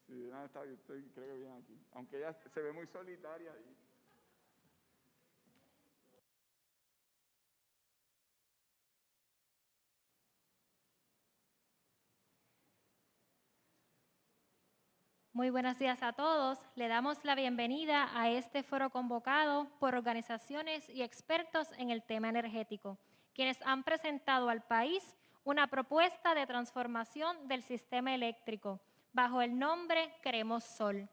Sí, no, está bien, estoy creo que bien aquí. Aunque ella se ve muy solitaria ahí. Muy buenos días a todos. Le damos la bienvenida a este foro convocado por organizaciones y expertos en el tema energético, quienes han presentado al país una propuesta de transformación del sistema eléctrico bajo el nombre Queremos Sol.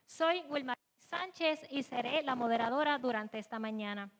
Soy Wilmar Sánchez y seré la moderadora durante esta mañana.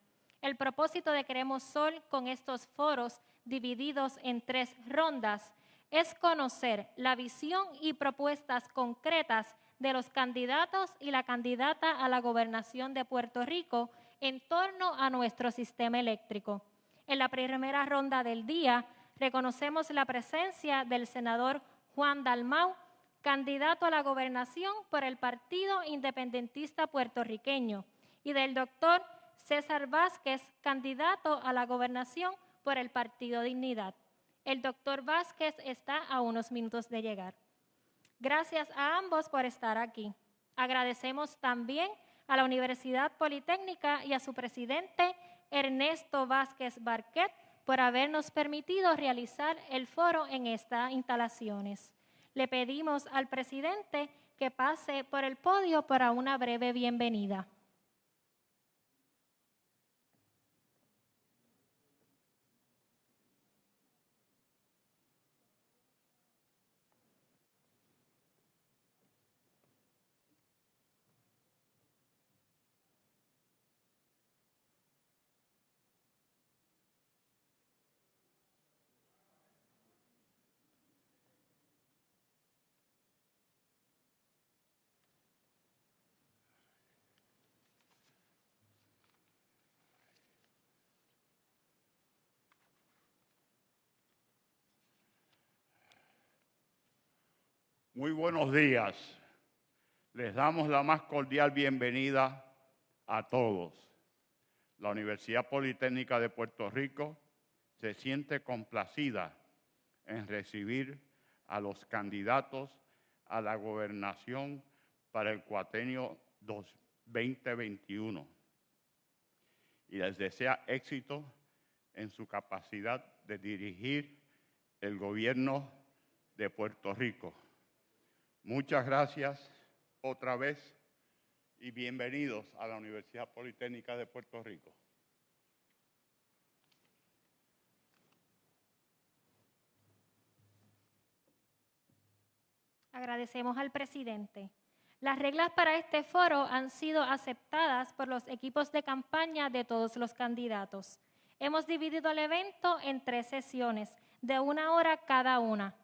El propósito de Queremos Sol con estos foros divididos en 3 rondas es conocer la visión y propuestas concretas de los candidatos y la candidata a la gobernación de Puerto Rico en torno a nuestro sistema eléctrico. En la primera ronda del día, reconocemos la presencia del senador Juan Dalmau, candidato a la gobernación por el Partido Independentista Puertorriqueño, y del doctor César Vázquez, candidato a la gobernación por el Partido Dignidad. El doctor Vázquez está a unos minutos de llegar. Gracias a ambos por estar aquí. Agradecemos también a la Universidad Politécnica y a su presidente, Ernesto Vázquez Barquet, por habernos permitido realizar el foro en estas instalaciones. Le pedimos al presidente que pase por el podio para una breve bienvenida. Muy buenos días. Les damos la más cordial bienvenida a todos. La Universidad Politécnica de Puerto Rico se siente complacida en recibir a los candidatos a la gobernación para el cuatrienio 2021 y les desea éxito en su capacidad de dirigir el gobierno de Puerto Rico. Muchas gracias otra vez y bienvenidos a la Universidad Politécnica de Puerto Rico. Agradecemos al presidente. Las reglas para este foro han sido aceptadas por los equipos de campaña de todos los candidatos. Hemos dividido el evento en 3 sesiones, de 1 hora cada una.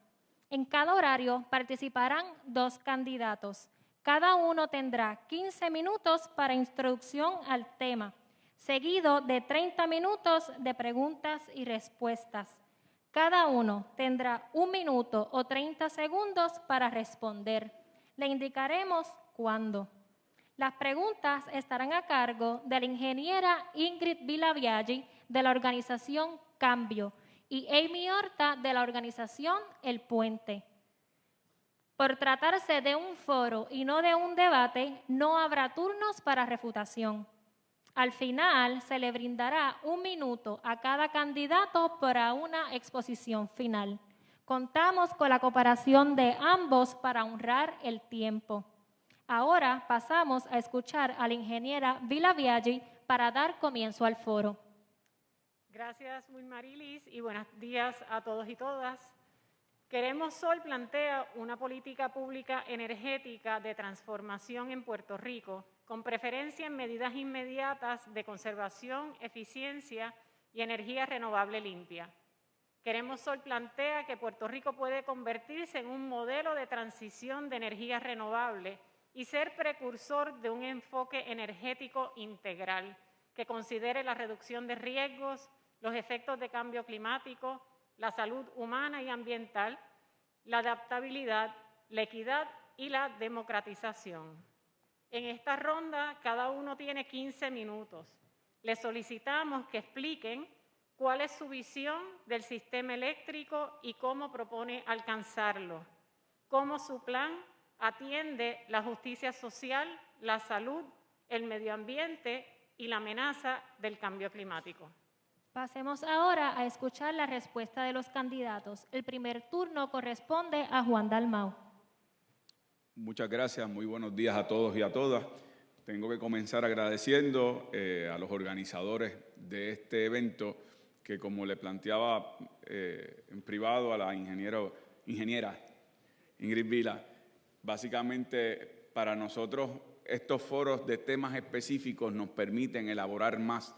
En cada horario participarán 2 candidatos. Cada uno tendrá 15 minutos para introducción al tema, seguido de 30 minutos de preguntas y respuestas. Cada uno tendrá 1 minuto o 30 segundos para responder. Le indicaremos cuándo. Las preguntas estarán a cargo de la ingeniera Ingrid Villaviaggi de la organización Cambio y Amy Horta de la organización El Puente. Por tratarse de un foro y no de un debate, no habrá turnos para refutación. Al final, se le brindará 1 minuto a cada candidato para una exposición final. Contamos con la cooperación de ambos para honrar el tiempo. Ahora pasamos a escuchar a la ingeniera Villaviaggi para dar comienzo al foro. Gracias, Wilmarilis, y buenos días a todos y todas. Queremos Sol plantea una política pública energética de transformación en Puerto Rico, con preferencia en medidas inmediatas de conservación, eficiencia y energía renovable limpia. Queremos Sol plantea que Puerto Rico puede convertirse en un modelo de transición de energía renovable y ser precursor de un enfoque energético integral que considere la reducción de riesgos, los efectos de cambio climático, la salud humana y ambiental, la adaptabilidad, la equidad y la democratización. En esta ronda, cada uno tiene 15 minutos. Les solicitamos que expliquen ¿Cuál es su visión del sistema eléctrico y cómo propone alcanzarlo? ¿Cómo su plan atiende la justicia social, la salud, el medio ambiente y la amenaza del cambio climático? Pasemos ahora a escuchar la respuesta de los candidatos. El primer turno corresponde a Juan Dalmau. Muchas gracias, muy buenos días a todos y a todas. Tengo que comenzar agradeciendo a los organizadores de este evento que, como le planteaba en privado a la ingeniera Ingrid Vila, básicamente para nosotros estos foros de temas específicos nos permiten elaborar más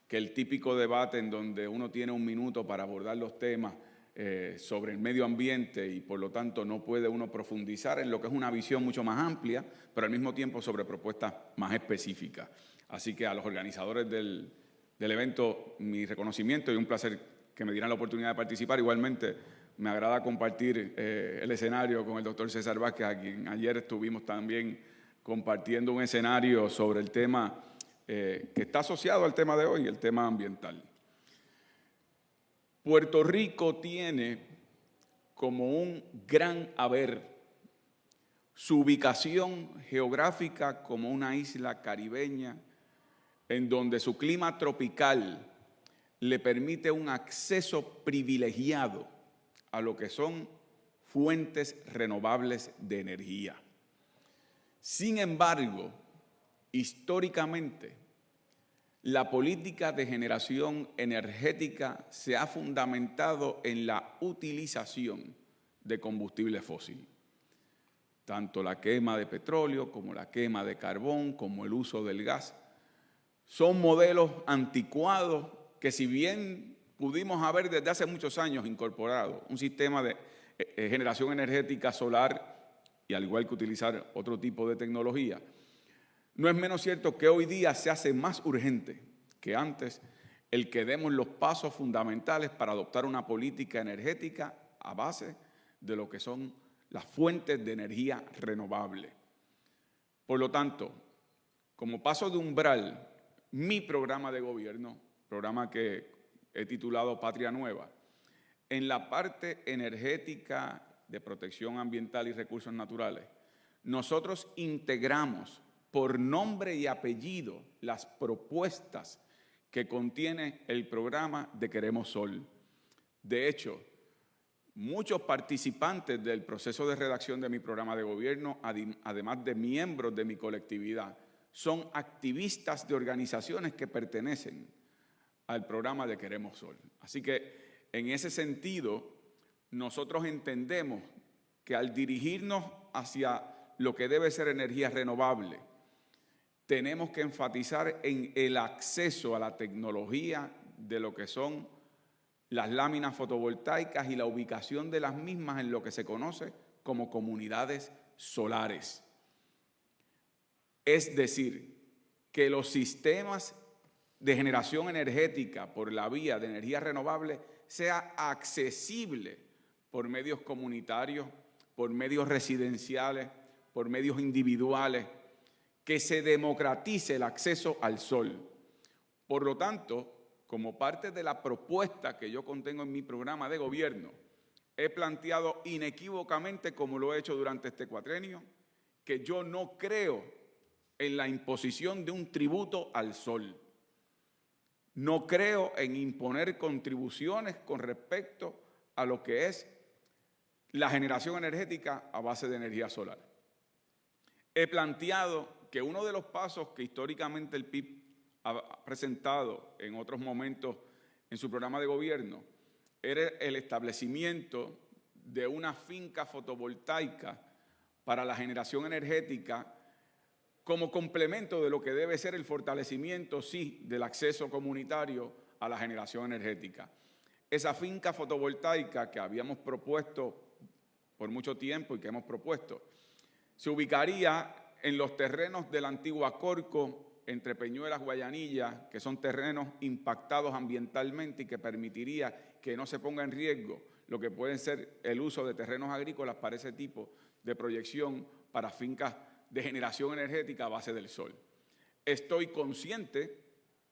que el típico debate en donde uno tiene un minuto para abordar los temas sobre el medio ambiente y por lo tanto no puede uno profundizar en lo que es una visión mucho más amplia, pero al mismo tiempo sobre propuestas más específicas. Así que a los organizadores del evento, mi reconocimiento y un placer que me dieran la oportunidad de participar. Igualmente, me agrada compartir el escenario con el doctor César Vázquez, a quien ayer estuvimos también compartiendo un escenario sobre el tema que está asociado al tema de hoy, el tema ambiental. Puerto Rico tiene como un gran haber su ubicación geográfica como una isla caribeña en donde su clima tropical le permite un acceso privilegiado a lo que son fuentes renovables de energía. Sin embargo, históricamente, la política de generación energética se ha fundamentado en la utilización de combustible fósil. Tanto la quema de petróleo como la quema de carbón, como el uso del gas, son modelos anticuados que, si bien pudimos haber desde hace muchos años incorporado un sistema de generación energética solar y al igual que utilizar otro tipo de tecnología, no es menos cierto que hoy día se hace más urgente que antes el que demos los pasos fundamentales para adoptar una política energética a base de lo que son las fuentes de energía renovable. Por lo tanto, como paso de umbral, mi programa de gobierno, programa que he titulado Patria Nueva, en la parte energética de protección ambiental y recursos naturales, nosotros integramos por nombre y apellido las propuestas que contiene el programa de Queremos Sol. De hecho, muchos participantes del proceso de redacción de mi programa de gobierno, además de miembros de mi colectividad, son activistas de organizaciones que pertenecen al programa de Queremos Sol. Así que, en ese sentido, nosotros entendemos que al dirigirnos hacia lo que debe ser energía renovable, tenemos que enfatizar en el acceso a la tecnología de lo que son las láminas fotovoltaicas y la ubicación de las mismas en lo que se conoce como comunidades solares. Es decir, que los sistemas de generación energética por la vía de energía renovable sea accesible por medios comunitarios, por medios residenciales, por medios individuales, que se democratice el acceso al sol. Por lo tanto, como parte de la propuesta que yo contengo en mi programa de gobierno, he planteado inequívocamente, como lo he hecho durante este cuatrenio, que yo no creo en la imposición de un tributo al sol. No creo en imponer contribuciones con respecto a lo que es la generación energética a base de energía solar. He planteado que uno de los pasos que históricamente el PIB ha presentado en otros momentos en su programa de gobierno era el establecimiento de una finca fotovoltaica para la generación energética como complemento de lo que debe ser el fortalecimiento, sí, del acceso comunitario a la generación energética. Esa finca fotovoltaica que habíamos propuesto por mucho tiempo y que hemos propuesto, se ubicaría en los terrenos de la antigua Corco, entre Peñuelas, Guayanilla, que son terrenos impactados ambientalmente y que permitiría que no se ponga en riesgo lo que pueden ser el uso de terrenos agrícolas para ese tipo de proyección para fincas de generación energética a base del sol. Estoy consciente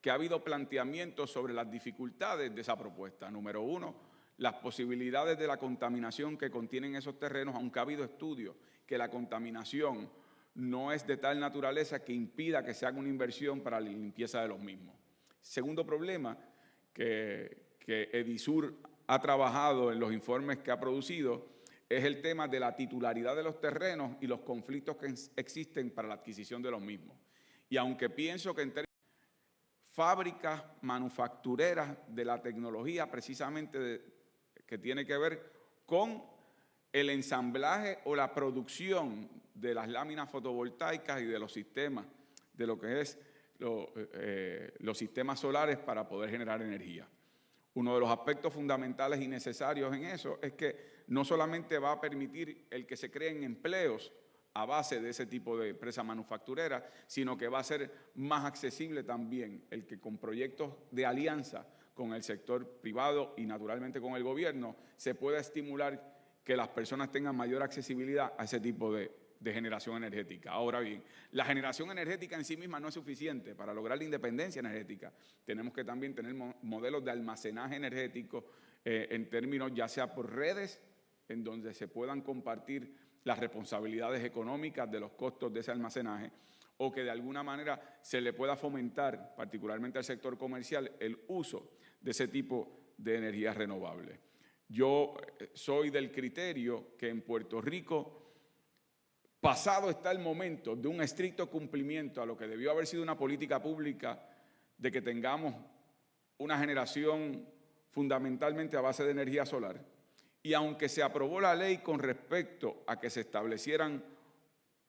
que ha habido planteamientos sobre las dificultades de esa propuesta. Número uno, las posibilidades de la contaminación que contienen esos terrenos, aunque ha habido estudios que la contaminación no es de tal naturaleza que impida que se haga una inversión para la limpieza de los mismos. Segundo problema que Edisur ha trabajado en los informes que ha producido es el tema de la titularidad de los terrenos y los conflictos que existen para la adquisición de los mismos. Y aunque pienso que en términos de fábricas manufactureras de la tecnología precisamente que tiene que ver con el ensamblaje o la producción de las láminas fotovoltaicas y de los sistemas, de lo que es los sistemas solares para poder generar energía. Uno de los aspectos fundamentales y necesarios en eso es que no solamente va a permitir el que se creen empleos a base de ese tipo de empresa manufacturera, sino que va a ser más accesible también el que con proyectos de alianza con el sector privado y naturalmente con el gobierno se pueda estimular que las personas tengan mayor accesibilidad a ese tipo de generación energética. Ahora bien, la generación energética en sí misma no es suficiente para lograr la independencia energética. Tenemos que también tener modelos de almacenaje energético en términos ya sea por redes, en donde se puedan compartir las responsabilidades económicas de los costos de ese almacenaje, o que de alguna manera se le pueda fomentar, particularmente al sector comercial, el uso de ese tipo de energías renovables. Yo soy del criterio que en Puerto Rico, pasado está el momento de un estricto cumplimiento a lo que debió haber sido una política pública de que tengamos una generación fundamentalmente a base de energía solar. Y aunque se aprobó la ley con respecto a que se establecieran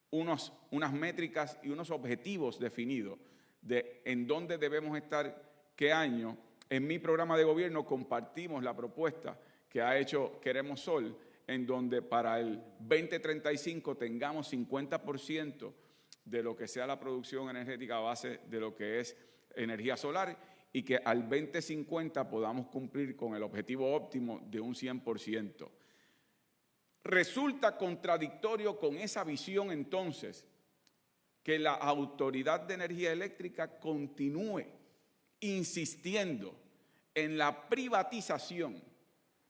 unas métricas y unos objetivos definidos de en dónde debemos estar, qué año, en mi programa de gobierno compartimos la propuesta que ha hecho Queremos Sol, en donde para el 2035 tengamos 50% de lo que sea la producción energética a base de lo que es energía solar y que al 2050 podamos cumplir con el objetivo óptimo de un 100%. Resulta contradictorio con esa visión entonces que la Autoridad de Energía Eléctrica continúe insistiendo en la privatización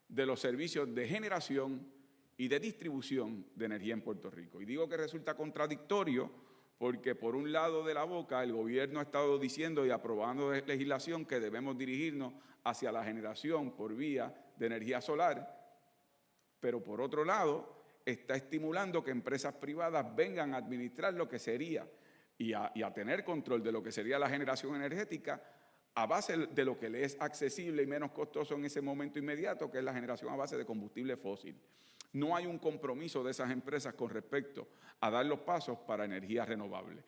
de los servicios de generación y de distribución de energía en Puerto Rico. Y digo que resulta contradictorio porque por un lado de la boca el gobierno ha estado diciendo y aprobando legislación que debemos dirigirnos hacia la generación por vía de energía solar, pero por otro lado está estimulando que empresas privadas vengan a administrar lo que sería y a tener control de lo que sería la generación energética a base de lo que le es accesible y menos costoso en ese momento inmediato, que es la generación a base de combustible fósil. No hay un compromiso de esas empresas con respecto a dar los pasos para energías renovables.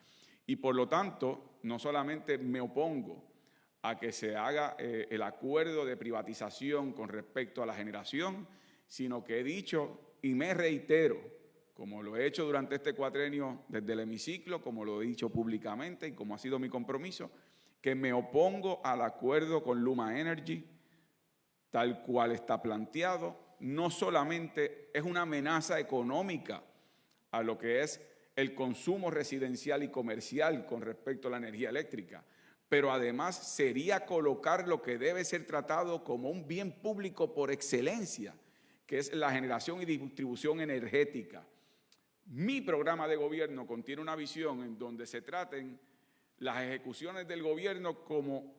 Y por lo tanto, no solamente me opongo a que se haga el acuerdo de privatización con respecto a la generación, sino que he dicho y me reitero, como lo he hecho durante este cuatrenio desde el hemiciclo, como lo he dicho públicamente y como ha sido mi compromiso, que me opongo al acuerdo con Luma Energy, tal cual está planteado. No solamente es una amenaza económica a lo que es el consumo residencial y comercial con respecto a la energía eléctrica, pero además sería colocar lo que debe ser tratado como un bien público por excelencia, que es la generación y distribución energética. Mi programa de gobierno contiene una visión en donde se traten las ejecuciones del gobierno como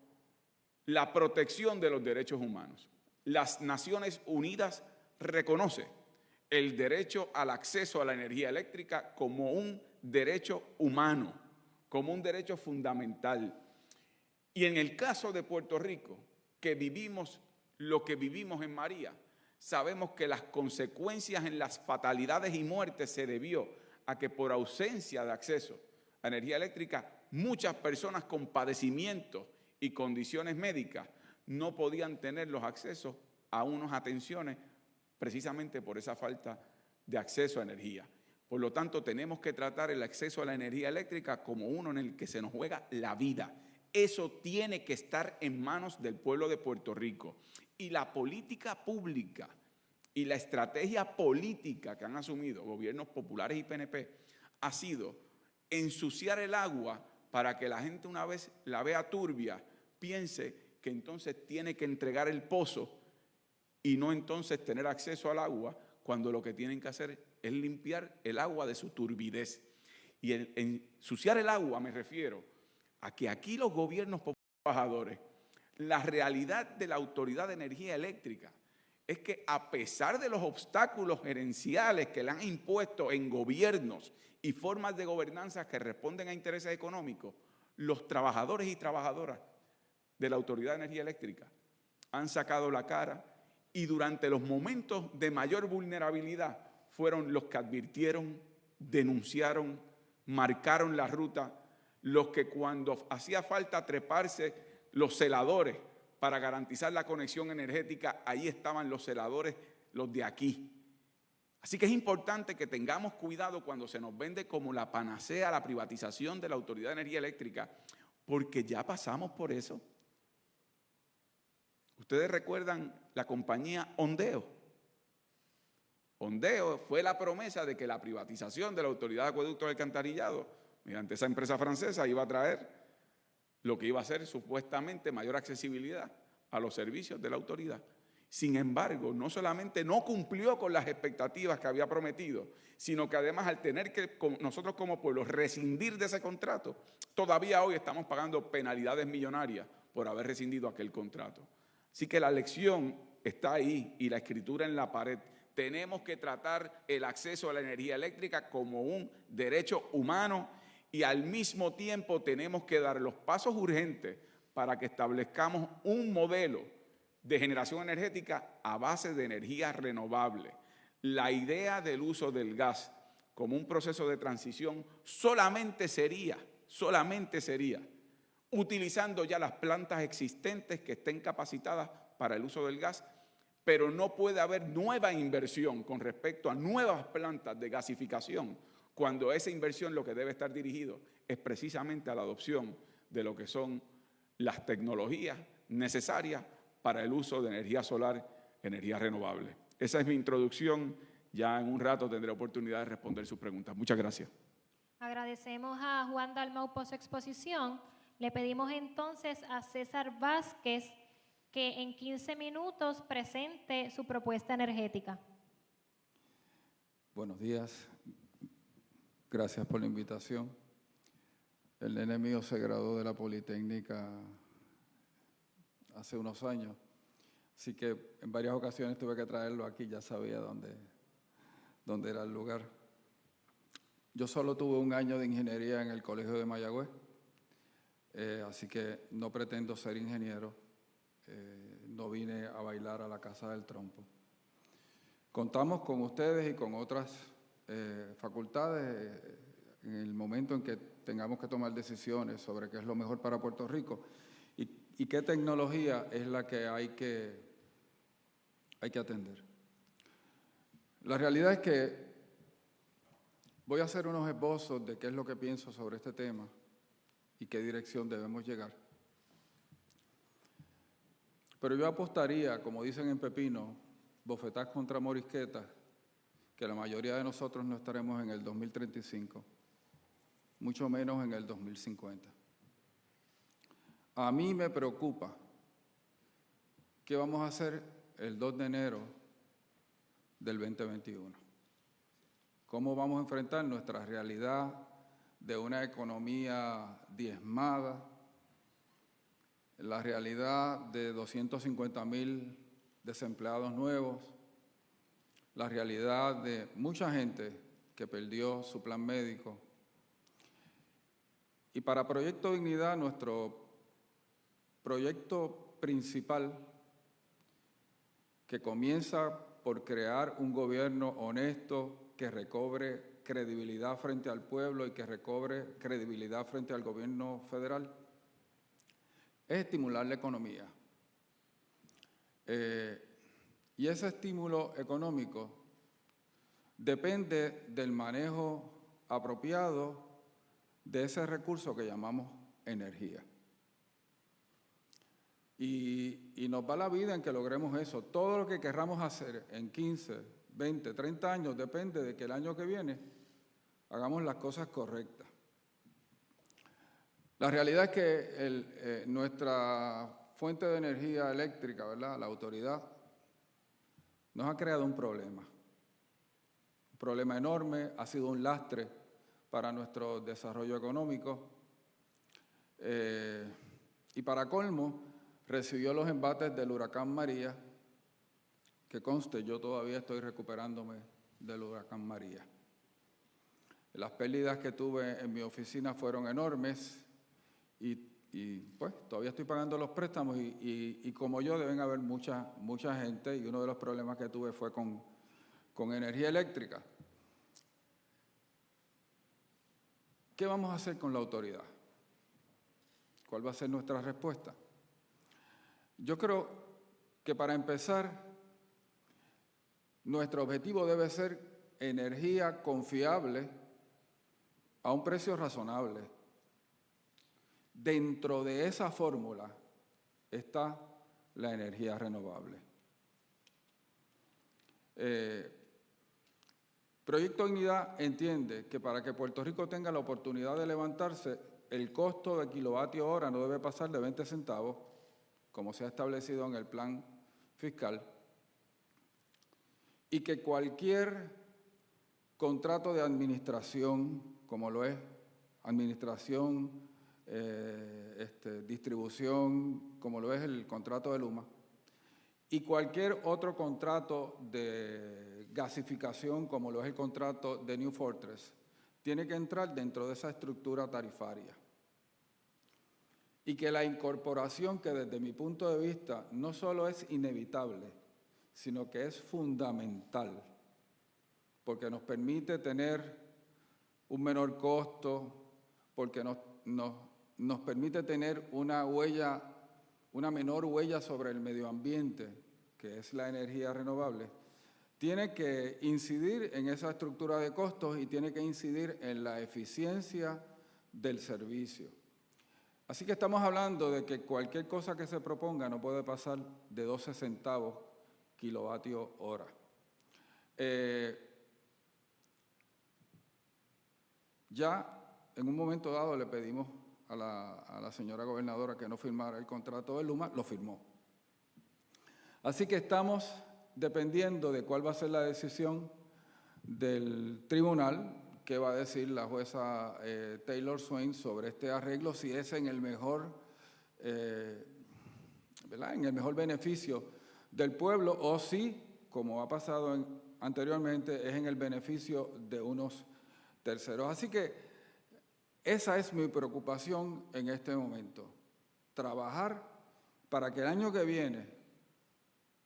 la protección de los derechos humanos. Las Naciones Unidas reconocen el derecho al acceso a la energía eléctrica como un derecho humano, como un derecho fundamental. Y en el caso de Puerto Rico, que vivimos lo que vivimos en María, sabemos que las consecuencias en las fatalidades y muertes se debió a que por ausencia de acceso a energía eléctrica, muchas personas con padecimientos y condiciones médicas no podían tener los accesos a unas atenciones precisamente por esa falta de acceso a energía. Por lo tanto, tenemos que tratar el acceso a la energía eléctrica como uno en el que se nos juega la vida. Eso tiene que estar en manos del pueblo de Puerto Rico. Y la política pública y la estrategia política que han asumido gobiernos populares y PNP ha sido ensuciar el agua para que la gente una vez la vea turbia, piense que entonces tiene que entregar el pozo y no entonces tener acceso al agua, cuando lo que tienen que hacer es limpiar el agua de su turbidez. Y ensuciar el agua me refiero a que aquí los gobiernos trabajadores, la realidad de la Autoridad de Energía Eléctrica es que a pesar de los obstáculos gerenciales que le han impuesto en gobiernos y formas de gobernanza que responden a intereses económicos, los trabajadores y trabajadoras de la Autoridad de Energía Eléctrica han sacado la cara y durante los momentos de mayor vulnerabilidad fueron los que advirtieron, denunciaron, marcaron la ruta, los que cuando hacía falta treparse los celadores para garantizar la conexión energética, ahí estaban los celadores, los de aquí. Así que es importante que tengamos cuidado cuando se nos vende como la panacea la privatización de la Autoridad de Energía Eléctrica, porque ya pasamos por eso. Ustedes recuerdan la compañía Ondeo. Ondeo fue la promesa de que la privatización de la Autoridad de Acueductos y Alcantarillado, mediante esa empresa francesa, iba a traer lo que iba a ser supuestamente mayor accesibilidad a los servicios de la autoridad. Sin embargo, no solamente no cumplió con las expectativas que había prometido, sino que además al tener que nosotros como pueblo rescindir de ese contrato, todavía hoy estamos pagando penalidades millonarias por haber rescindido aquel contrato. Así que la lección está ahí y la escritura en la pared. Tenemos que tratar el acceso a la energía eléctrica como un derecho humano y al mismo tiempo tenemos que dar los pasos urgentes para que establezcamos un modelo de generación energética a base de energía renovable. La idea del uso del gas como un proceso de transición solamente sería utilizando ya las plantas existentes que estén capacitadas para el uso del gas, pero no puede haber nueva inversión con respecto a nuevas plantas de gasificación, cuando esa inversión lo que debe estar dirigido es precisamente a la adopción de lo que son las tecnologías necesarias para el uso de energía solar, energía renovable. Esa es mi introducción. Ya en un rato tendré oportunidad de responder sus preguntas. Muchas gracias. Agradecemos a Juan Dalmau por su exposición. Le pedimos entonces a César Vázquez que en 15 minutos presente su propuesta energética. Buenos días. Gracias por la invitación. El nene mío se graduó de la Politécnica hace unos años, así que en varias ocasiones tuve que traerlo aquí, ya sabía dónde era el lugar. Yo solo tuve un año de ingeniería en el Colegio de Mayagüez, así que no pretendo ser ingeniero, no vine a bailar a la Casa del Trompo. Contamos con ustedes y con otras facultades en el momento en que tengamos que tomar decisiones sobre qué es lo mejor para Puerto Rico y qué tecnología es la que hay que atender. La realidad es que voy a hacer unos esbozos de qué es lo que pienso sobre este tema y qué dirección debemos llegar. Pero yo apostaría, como dicen en Pepino, bofetadas contra morisquetas, que la mayoría de nosotros no estaremos en el 2035, mucho menos en el 2050. A mí me preocupa qué vamos a hacer el 2 de enero del 2021. ¿Cómo vamos a enfrentar nuestra realidad de una economía diezmada, la realidad de 250,000 desempleados nuevos, la realidad de mucha gente que perdió su plan médico? Y para Proyecto Dignidad, nuestro proyecto principal, que comienza por crear un gobierno honesto que recobre credibilidad frente al pueblo y que recobre credibilidad frente al gobierno federal, es estimular la economía. Y ese estímulo económico depende del manejo apropiado de ese recurso que llamamos energía. Y nos va la vida en que logremos eso. Todo lo que querramos hacer en 15, 20, 30 años depende de que el año que viene hagamos las cosas correctas. La realidad es que nuestra fuente de energía eléctrica, ¿verdad?, la autoridad, nos ha creado un problema enorme, ha sido un lastre para nuestro desarrollo económico y para colmo recibió los embates del huracán María, que conste, yo todavía estoy recuperándome del huracán María. Las pérdidas que tuve en mi oficina fueron enormes y pues todavía estoy pagando los préstamos y como yo deben haber mucha gente, y uno de los problemas que tuve fue con energía eléctrica. ¿Qué vamos a hacer con la autoridad? ¿Cuál va a ser nuestra respuesta? Yo creo que para empezar, nuestro objetivo debe ser energía confiable a un precio razonable. Dentro de esa fórmula está la energía renovable. Proyecto Dignidad entiende que para que Puerto Rico tenga la oportunidad de levantarse, el costo de kilovatio hora no debe pasar de 20 centavos, como se ha establecido en el plan fiscal, y que cualquier contrato de administración, como lo es administración, distribución, como lo es el contrato de Luma, y cualquier otro contrato de gasificación, como lo es el contrato de New Fortress, tiene que entrar dentro de esa estructura tarifaria. Y que la incorporación, que desde mi punto de vista no solo es inevitable, sino que es fundamental, porque nos permite tener un menor costo, porque nos permite tener una menor huella sobre el medio ambiente, que es la energía renovable, tiene que incidir en esa estructura de costos y tiene que incidir en la eficiencia del servicio. Así que estamos hablando de que cualquier cosa que se proponga no puede pasar de 12 centavos kilovatio hora. Ya en un momento dado le pedimos a la señora gobernadora que no firmara el contrato de Luma, lo firmó. Así que estamos dependiendo de cuál va a ser la decisión del tribunal, qué va a decir la jueza Taylor Swain sobre este arreglo, si es en el mejor, ¿verdad?, en el mejor beneficio del pueblo o si, como ha pasado anteriormente, es en el beneficio de unos terceros. Así que esa es mi preocupación en este momento, trabajar para que el año que viene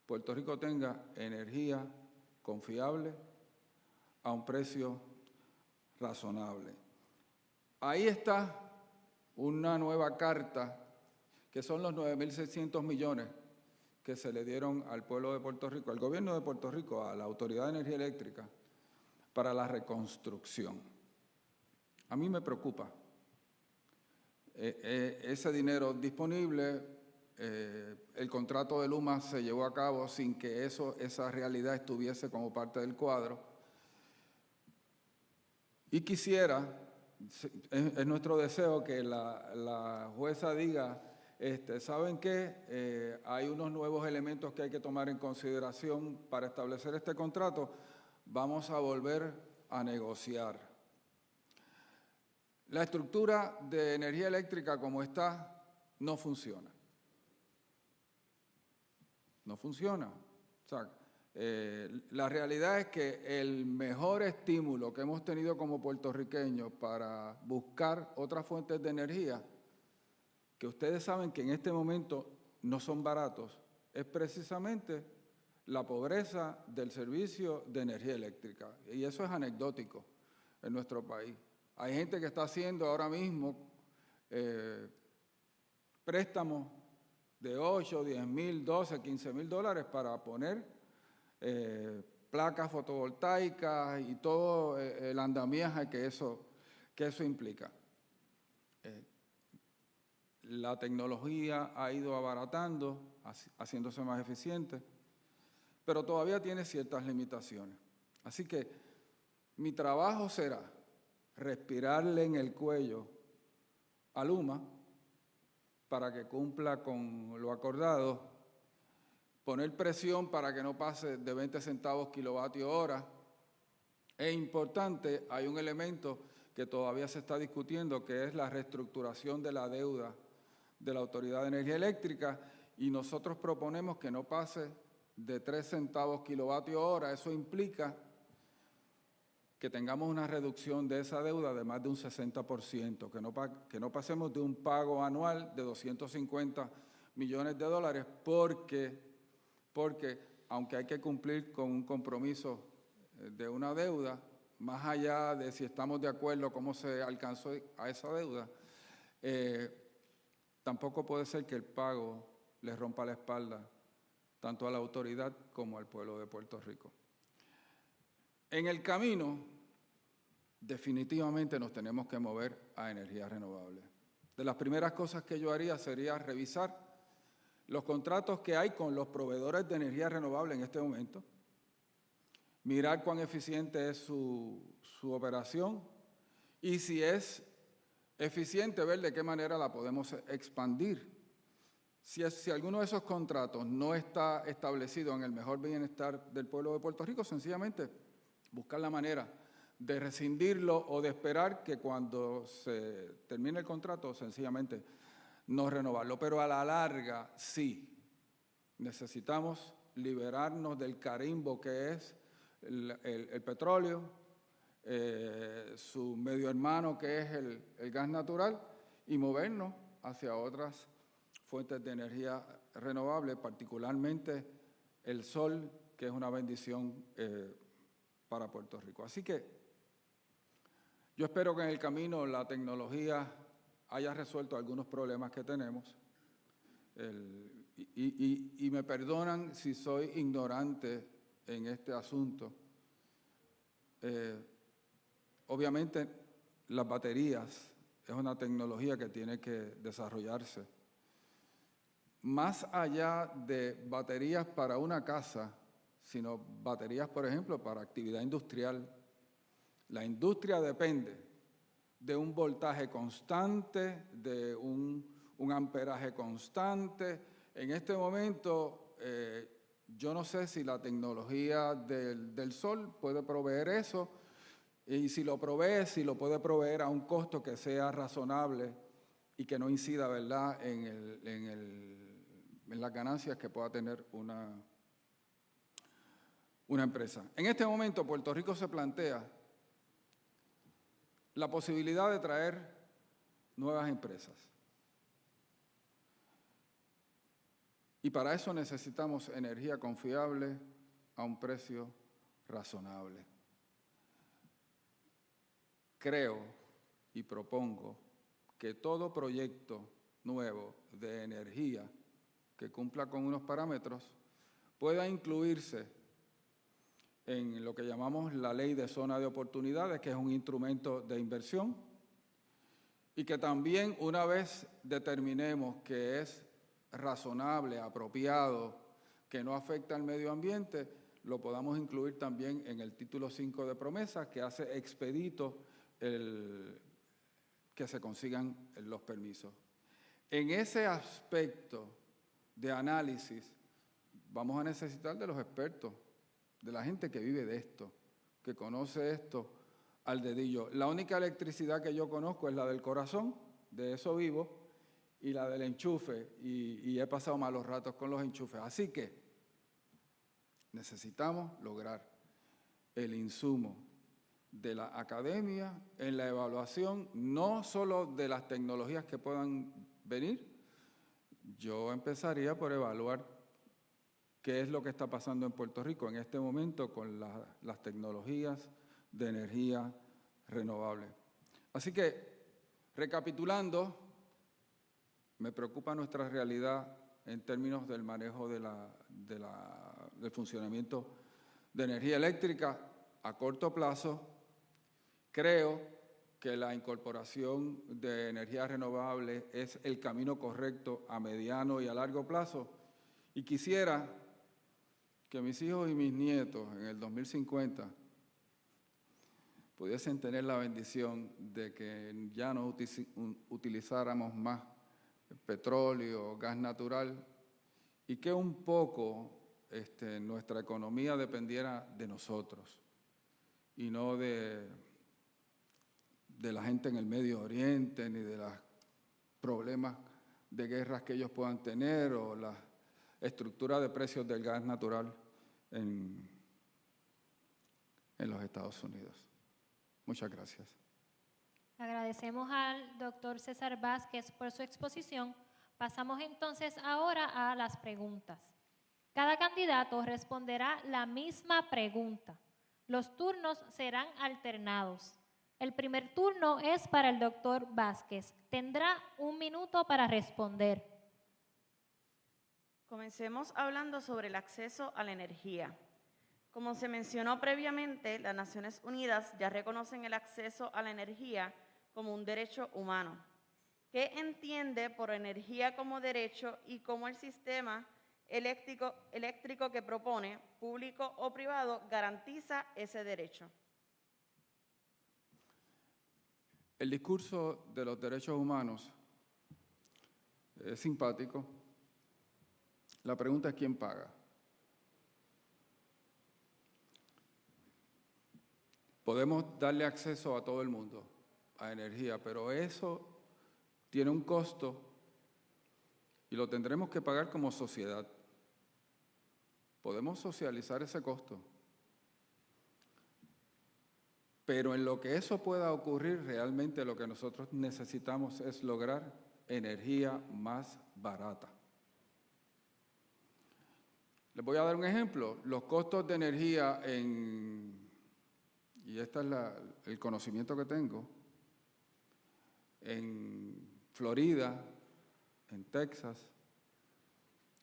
Puerto Rico tenga energía confiable a un precio razonable. Ahí está una nueva carta, que son los 9.600 millones que se le dieron al pueblo de Puerto Rico, al gobierno de Puerto Rico, a la Autoridad de Energía Eléctrica, para la reconstrucción. A mí me preocupa ese dinero disponible. El contrato de Luma se llevó a cabo sin que esa realidad estuviese como parte del cuadro. Y quisiera, es nuestro deseo, que la jueza diga, ¿saben qué? Hay unos nuevos elementos que hay que tomar en consideración para establecer este contrato. Vamos a volver a negociar. La estructura de energía eléctrica como está no funciona. No funciona. O sea, la realidad es que el mejor estímulo que hemos tenido como puertorriqueños para buscar otras fuentes de energía, que ustedes saben que en este momento no son baratos, es precisamente la pobreza del servicio de energía eléctrica. Y eso es anecdótico en nuestro país. Hay gente que está haciendo ahora mismo préstamos de 8, 10 mil, 12, 15 mil dólares para poner placas fotovoltaicas y todo el andamiaje que eso implica. La tecnología ha ido abaratando, haciéndose más eficiente, pero todavía tiene ciertas limitaciones. Así que mi trabajo será respirarle en el cuello a Luma para que cumpla con lo acordado, poner presión para que no pase de 20 centavos kilovatio hora. Es importante, hay un elemento que todavía se está discutiendo, que es la reestructuración de la deuda de la Autoridad de Energía Eléctrica, y nosotros proponemos que no pase de 3 centavos kilovatio hora. Eso implica que tengamos una reducción de esa deuda de más de un 60%, que no pasemos de un pago anual de $250 millones, porque aunque hay que cumplir con un compromiso de una deuda, más allá de si estamos de acuerdo cómo se alcanzó a esa deuda, tampoco puede ser que el pago le rompa la espalda tanto a la autoridad como al pueblo de Puerto Rico. En el camino, definitivamente nos tenemos que mover a energías renovables. De las primeras cosas que yo haría sería revisar los contratos que hay con los proveedores de energía renovable en este momento, mirar cuán eficiente es su operación y si es eficiente, ver de qué manera la podemos expandir. Si alguno de esos contratos no está establecido en el mejor bienestar del pueblo de Puerto Rico, sencillamente buscar la manera de rescindirlo o de esperar que cuando se termine el contrato, sencillamente no renovarlo. Pero a la larga, sí, necesitamos liberarnos del carimbo que es el petróleo, su medio hermano que es el gas natural, y movernos hacia otras fuentes de energía renovable, particularmente el sol, que es una bendición para Puerto Rico. Así que yo espero que en el camino la tecnología haya resuelto algunos problemas que tenemos. Y me perdonan si soy ignorante en este asunto. Obviamente, las baterías es una tecnología que tiene que desarrollarse. Más allá de baterías para una casa, sino baterías, por ejemplo, para actividad industrial. La industria depende de un voltaje constante, de un amperaje constante. En este momento, yo no sé si la tecnología del sol puede proveer eso, y si lo provee, si lo puede proveer a un costo que sea razonable y que no incida, ¿verdad?, en las ganancias que pueda tener una empresa. En este momento, Puerto Rico se plantea la posibilidad de traer nuevas empresas. Y para eso necesitamos energía confiable a un precio razonable. Creo y propongo que todo proyecto nuevo de energía que cumpla con unos parámetros pueda incluirse en lo que llamamos la Ley de Zona de Oportunidades, que es un instrumento de inversión, y que también, una vez determinemos que es razonable, apropiado, que no afecta al medio ambiente, lo podamos incluir también en el título 5 de promesas, que hace expedito que se consigan los permisos. En ese aspecto de análisis vamos a necesitar de los expertos, de la gente que vive de esto, que conoce esto al dedillo. La única electricidad que yo conozco es la del corazón, de eso vivo, y la del enchufe, y he pasado malos ratos con los enchufes. Así que necesitamos lograr el insumo de la academia en la evaluación, no solo de las tecnologías que puedan venir. Yo empezaría por evaluar qué es lo que está pasando en Puerto Rico en este momento con las tecnologías de energía renovable. Así que, recapitulando, me preocupa nuestra realidad en términos del manejo del funcionamiento de energía eléctrica a corto plazo. Creo que la incorporación de energía renovable es el camino correcto a mediano y a largo plazo, y quisiera que mis hijos y mis nietos en el 2050 pudiesen tener la bendición de que ya no utilizáramos más petróleo, gas natural, y que un poco nuestra economía dependiera de nosotros y no de la gente en el Medio Oriente, ni de los problemas de guerras que ellos puedan tener o la estructura de precios del gas natural en los Estados Unidos. Muchas gracias. Agradecemos al doctor César Vázquez por su exposición. Pasamos entonces ahora a las preguntas. Cada candidato responderá la misma pregunta. Los turnos serán alternados. El primer turno es para el doctor Vázquez. Tendrá 1 minuto para responder. Comencemos hablando sobre el acceso a la energía. Como se mencionó previamente, las Naciones Unidas ya reconocen el acceso a la energía como un derecho humano. ¿Qué entiende por energía como derecho y cómo el sistema eléctrico que propone, público o privado, garantiza ese derecho? El discurso de los derechos humanos es simpático. La pregunta es ¿quién paga? Podemos darle acceso a todo el mundo a energía, pero eso tiene un costo y lo tendremos que pagar como sociedad. Podemos socializar ese costo. Pero en lo que eso pueda ocurrir, realmente lo que nosotros necesitamos es lograr energía más barata. Les voy a dar un ejemplo. Los costos de energía y este es el conocimiento que tengo, en Florida, en Texas,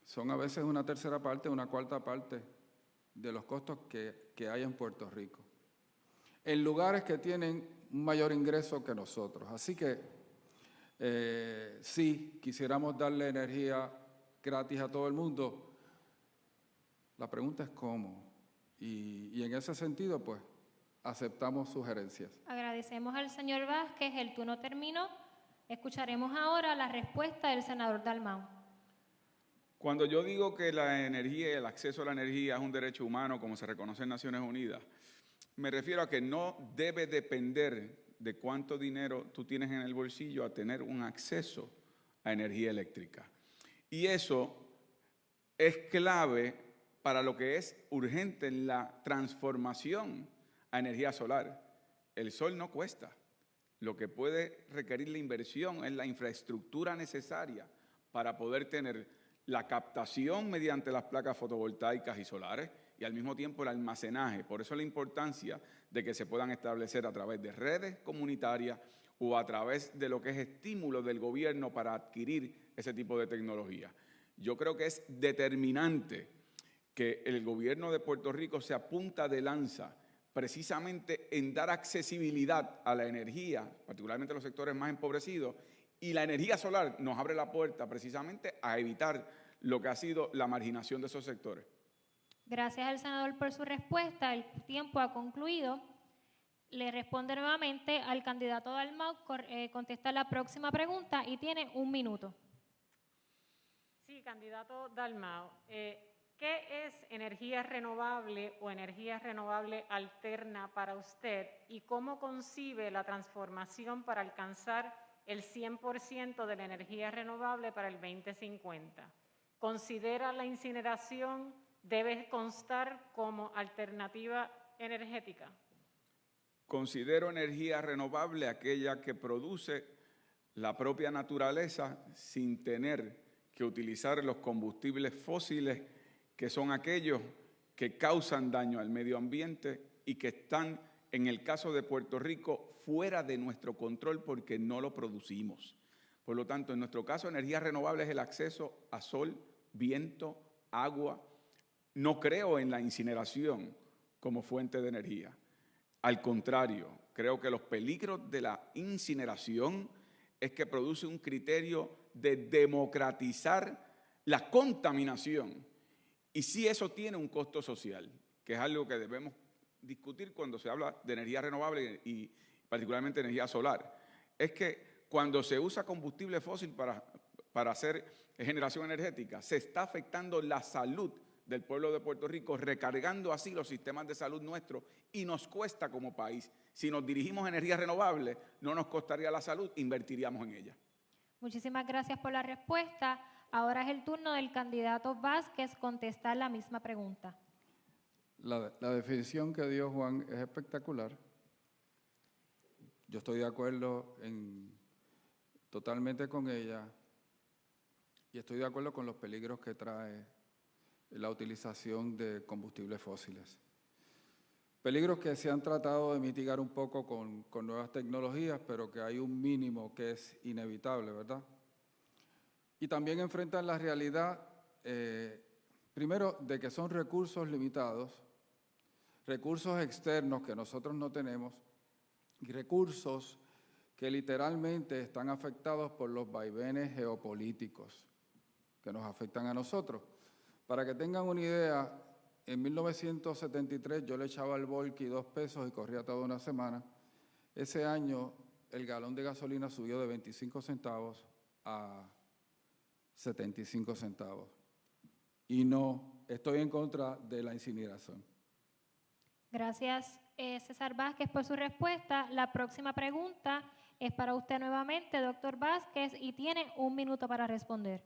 son a veces 1/3 parte, 1/4 parte de los costos que hay en Puerto Rico, en lugares que tienen un mayor ingreso que nosotros. Así que si quisiéramos darle energía gratis a todo el mundo, la pregunta es cómo. Y en ese sentido, pues, aceptamos sugerencias. Agradecemos al señor Vázquez. El turno terminó. Escucharemos ahora la respuesta del senador Dalmau. Cuando yo digo que la energía y el acceso a la energía es un derecho humano, como se reconoce en Naciones Unidas, me refiero a que no debe depender de cuánto dinero tú tienes en el bolsillo a tener un acceso a energía eléctrica. Y eso es clave para lo que es urgente en la transformación a energía solar. El sol no cuesta. Lo que puede requerir la inversión es la infraestructura necesaria para poder tener la captación mediante las placas fotovoltaicas y solares y al mismo tiempo el almacenaje. Por eso la importancia de que se puedan establecer a través de redes comunitarias o a través de lo que es estímulo del gobierno para adquirir ese tipo de tecnología. Yo creo que es determinante que el gobierno de Puerto Rico se apunta de lanza precisamente en dar accesibilidad a la energía, particularmente a los sectores más empobrecidos, y la energía solar nos abre la puerta precisamente a evitar lo que ha sido la marginación de esos sectores. Gracias al senador por su respuesta. El tiempo ha concluido. Le responde nuevamente al candidato Dalmau, contesta la próxima pregunta y tiene 1 minuto. Sí, candidato Dalmau. ¿Qué es energía renovable o energía renovable alterna para usted y cómo concibe la transformación para alcanzar el 100% de la energía renovable para el 2050? ¿Considera la incineración debe constar como alternativa energética? Considero energía renovable aquella que produce la propia naturaleza sin tener que utilizar los combustibles fósiles, que son aquellos que causan daño al medio ambiente y que están, en el caso de Puerto Rico, fuera de nuestro control porque no lo producimos. Por lo tanto, en nuestro caso, energía renovable es el acceso a sol, viento, agua. No creo en la incineración como fuente de energía. Al contrario, creo que los peligros de la incineración es que produce un criterio de democratizar la contaminación. Y sí, eso tiene un costo social, que es algo que debemos discutir cuando se habla de energía renovable y particularmente energía solar, es que cuando se usa combustible fósil para hacer generación energética, se está afectando la salud del pueblo de Puerto Rico, recargando así los sistemas de salud nuestros, y nos cuesta como país. Si nos dirigimos a energías renovables, no nos costaría la salud, invertiríamos en ella. Muchísimas gracias por la respuesta. Ahora es el turno del candidato Vázquez contestar la misma pregunta. La definición que dio Juan es espectacular. Yo estoy de acuerdo totalmente con ella y estoy de acuerdo con los peligros que trae la utilización de combustibles fósiles. Peligros que se han tratado de mitigar un poco con nuevas tecnologías, pero que hay un mínimo que es inevitable, ¿verdad? Y también enfrentan la realidad, primero, de que son recursos limitados, recursos externos que nosotros no tenemos y recursos que literalmente están afectados por los vaivenes geopolíticos que nos afectan a nosotros. Para que tengan una idea, en 1973 yo le echaba al Volky 2 pesos y corría toda una semana. Ese año el galón de gasolina subió de 25 centavos a 75 centavos. Y no, estoy en contra de la incineración. Gracias, César Vázquez, por su respuesta. La próxima pregunta es para usted nuevamente, doctor Vázquez, y tiene 1 minuto para responder.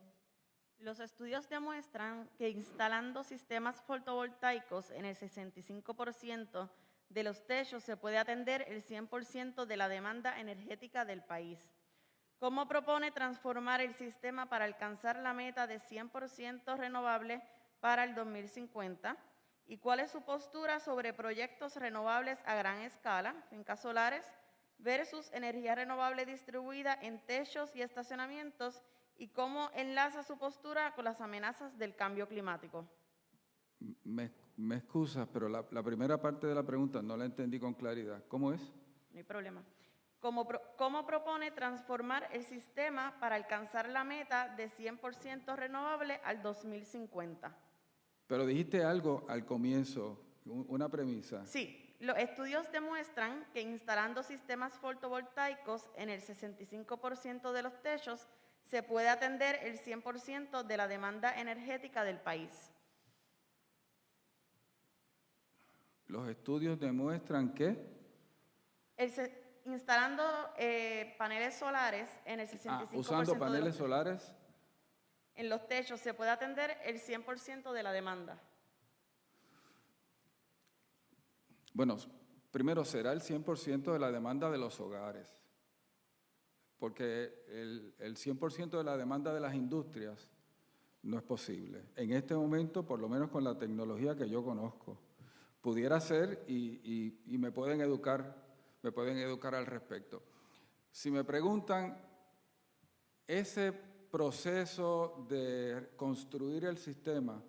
Los estudios demuestran que instalando sistemas fotovoltaicos en el 65% de los techos se puede atender el 100% de la demanda energética del país. ¿Cómo propone transformar el sistema para alcanzar la meta de 100% renovable para el 2050? ¿Y cuál es su postura sobre proyectos renovables a gran escala, fincas solares, versus energía renovable distribuida en techos y estacionamientos? ¿Y cómo enlaza su postura con las amenazas del cambio climático? Me excusas, pero la primera parte de la pregunta no la entendí con claridad. ¿Cómo es? No hay problema. ¿Cómo propone transformar el sistema para alcanzar la meta de 100% renovable al 2050? Pero dijiste algo al comienzo, una premisa. Sí, los estudios demuestran que instalando sistemas fotovoltaicos en el 65% de los techos se puede atender el 100% de la demanda energética del país. Los estudios demuestran que instalando paneles solares en el 65% usando de paneles los solares en los techos se puede atender el 100% de la demanda. Bueno, primero será el 100% de la demanda de los hogares, porque el 100% de la demanda de las industrias no es posible. En este momento, por lo menos con la tecnología que yo conozco, pudiera ser y me pueden educar al respecto. Si me preguntan, ese proceso de construir el sistema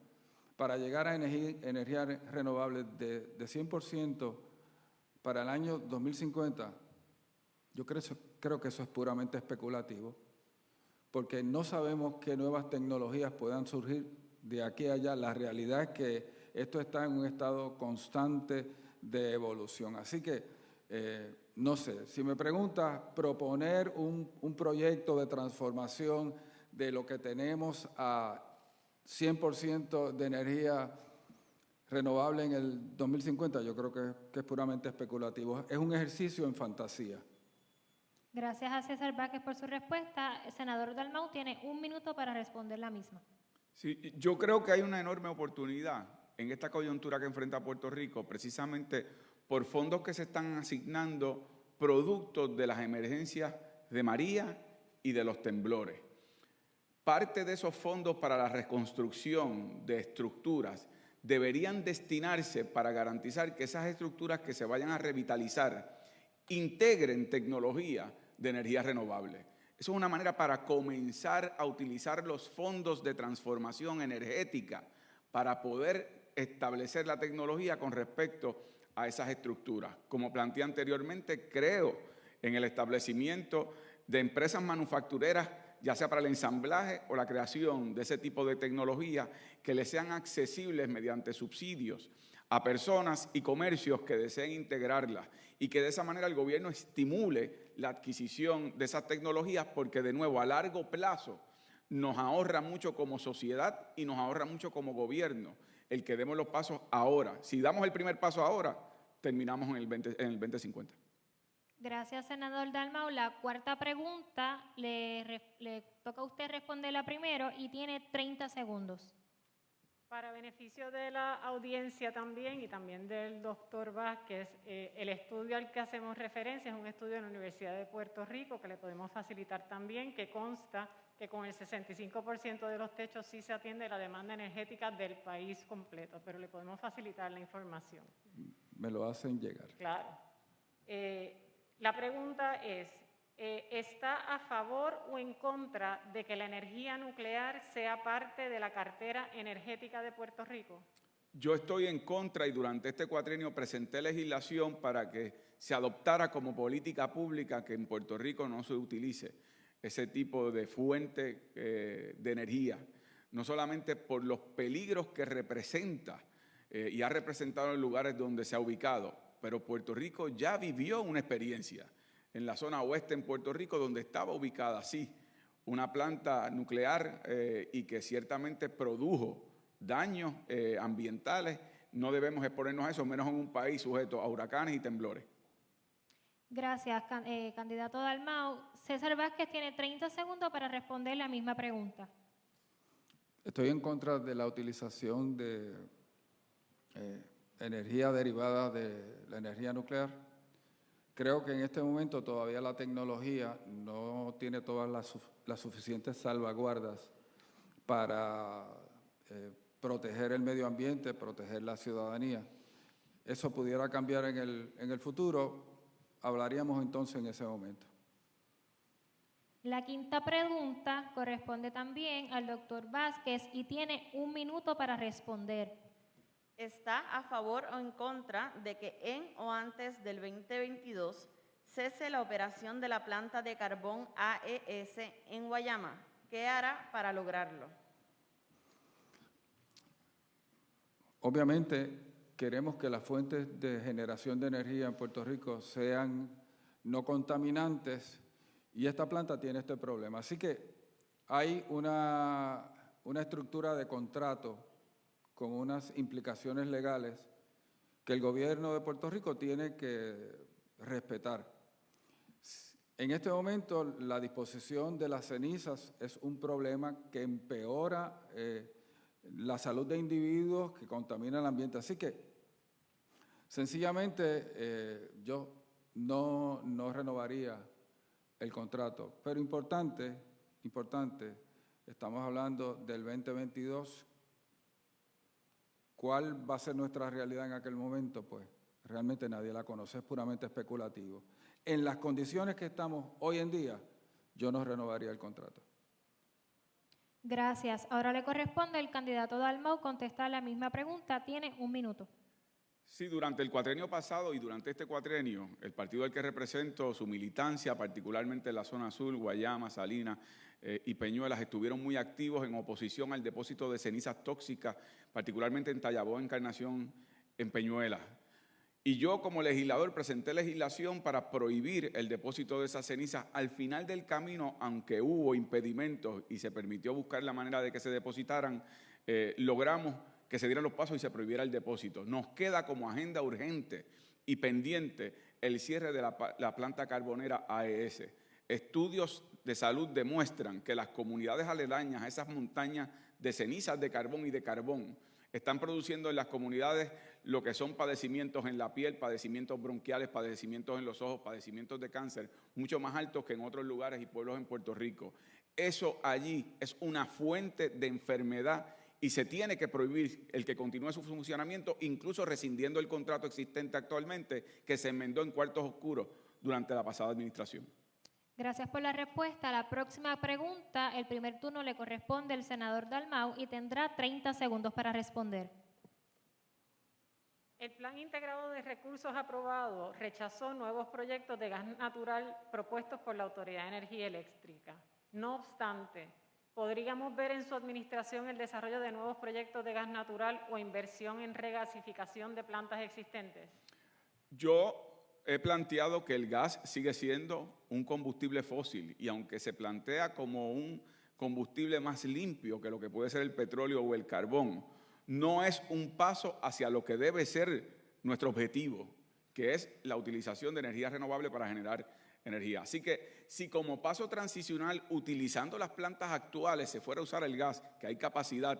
para llegar a energía renovable de 100% para el año 2050, yo creo que eso es puramente especulativo, porque no sabemos qué nuevas tecnologías puedan surgir de aquí a allá. La realidad es que esto está en un estado constante de evolución. Así que, no sé, si me preguntas proponer un proyecto de transformación de lo que tenemos a 100% de energía renovable en el 2050, yo creo que es puramente especulativo. Es un ejercicio en fantasía. Gracias a César Vázquez por su respuesta. El senador Dalmau tiene 1 minuto para responder la misma. Sí, yo creo que hay una enorme oportunidad en esta coyuntura que enfrenta Puerto Rico, precisamente por fondos que se están asignando productos de las emergencias de María y de los temblores. Parte de esos fondos para la reconstrucción de estructuras deberían destinarse para garantizar que esas estructuras que se vayan a revitalizar integren tecnología de energía renovable. Eso es una manera para comenzar a utilizar los fondos de transformación energética para poder establecer la tecnología con respecto a esas estructuras. Como planteé anteriormente, creo en el establecimiento de empresas manufactureras, ya sea para el ensamblaje o la creación de ese tipo de tecnología, que les sean accesibles mediante subsidios a personas y comercios que deseen integrarlas y que de esa manera el gobierno estimule la adquisición de esas tecnologías porque, de nuevo, a largo plazo nos ahorra mucho como sociedad y nos ahorra mucho como gobierno el que demos los pasos ahora. Si damos el primer paso ahora, terminamos en el 2050. Gracias, senador Dalmau. La cuarta pregunta le toca a usted responderla primero y tiene 30 segundos. Para beneficio de la audiencia también y también del doctor Vázquez, el estudio al que hacemos referencia es un estudio de la Universidad de Puerto Rico que le podemos facilitar también, que consta que con el 65% de los techos sí se atiende la demanda energética del país completo, pero le podemos facilitar la información. Me lo hacen llegar. Claro. La pregunta es, ¿está a favor o en contra de que la energía nuclear sea parte de la cartera energética de Puerto Rico? Yo estoy en contra y durante este cuatrienio presenté legislación para que se adoptara como política pública que en Puerto Rico no se utilice ese tipo de fuente de energía, no solamente por los peligros que representa y ha representado en lugares donde se ha ubicado, pero Puerto Rico ya vivió una experiencia en la zona oeste en Puerto Rico donde estaba ubicada, sí, una planta nuclear y que ciertamente produjo daños ambientales. No debemos exponernos a eso, menos en un país sujeto a huracanes y temblores. Gracias, candidato Dalmau. César Vázquez tiene 30 segundos para responder la misma pregunta. Estoy en contra de la utilización de energía derivada de la energía nuclear. Creo que en este momento todavía la tecnología no tiene todas las suficientes salvaguardas para proteger el medio ambiente, proteger la ciudadanía. Eso pudiera cambiar en el futuro, hablaríamos entonces en ese momento. La quinta pregunta corresponde también al doctor Vázquez y tiene 1 minuto para responder. ¿Está a favor o en contra de que en o antes del 2022 cese la operación de la planta de carbón AES en Guayama? ¿Qué hará para lograrlo? Obviamente queremos que las fuentes de generación de energía en Puerto Rico sean no contaminantes y esta planta tiene este problema. Así que hay una estructura de contrato con unas implicaciones legales que el gobierno de Puerto Rico tiene que respetar. En este momento, la disposición de las cenizas es un problema que empeora la salud de individuos, que contamina el ambiente. Así que, sencillamente, yo no renovaría el contrato. Pero importante, estamos hablando del 2022. ¿Cuál va a ser nuestra realidad en aquel momento? Pues realmente nadie la conoce, es puramente especulativo. En las condiciones que estamos hoy en día, yo no renovaría el contrato. Gracias. Ahora le corresponde al candidato Dalmau contestar la misma pregunta. Tiene 1 minuto. Sí, durante el cuatrienio pasado y durante este cuatrienio, el partido al que represento, su militancia, particularmente en la zona sur, Guayama, Salinas y Peñuelas, estuvieron muy activos en oposición al depósito de cenizas tóxicas, particularmente en Tallabó, Encarnación, en Peñuelas. Y yo, como legislador, presenté legislación para prohibir el depósito de esas cenizas. Al final del camino, aunque hubo impedimentos y se permitió buscar la manera de que se depositaran, logramos que se dieran los pasos y se prohibiera el depósito. Nos queda como agenda urgente y pendiente el cierre de la planta carbonera AES. Estudios de salud demuestran que las comunidades aledañas a esas montañas de cenizas de carbón y de carbón están produciendo en las comunidades lo que son padecimientos en la piel, padecimientos bronquiales, padecimientos en los ojos, padecimientos de cáncer, mucho más altos que en otros lugares y pueblos en Puerto Rico. Eso allí es una fuente de enfermedad y se tiene que prohibir el que continúe su funcionamiento, incluso rescindiendo el contrato existente actualmente que se enmendó en cuartos oscuros durante la pasada administración. Gracias por la respuesta. La próxima pregunta, el primer turno le corresponde al senador Dalmau y tendrá 30 segundos para responder. El Plan Integrado de Recursos aprobado rechazó nuevos proyectos de gas natural propuestos por la Autoridad de Energía Eléctrica. No obstante, ¿Podríamos ver en su administración el desarrollo de nuevos proyectos de gas natural o inversión en regasificación de plantas existentes? Yo he planteado que el gas sigue siendo un combustible fósil y aunque se plantea como un combustible más limpio que lo que puede ser el petróleo o el carbón, no es un paso hacia lo que debe ser nuestro objetivo, que es la utilización de energía renovable para generar energía. Así que si como paso transicional, utilizando las plantas actuales, se fuera a usar el gas, que hay capacidad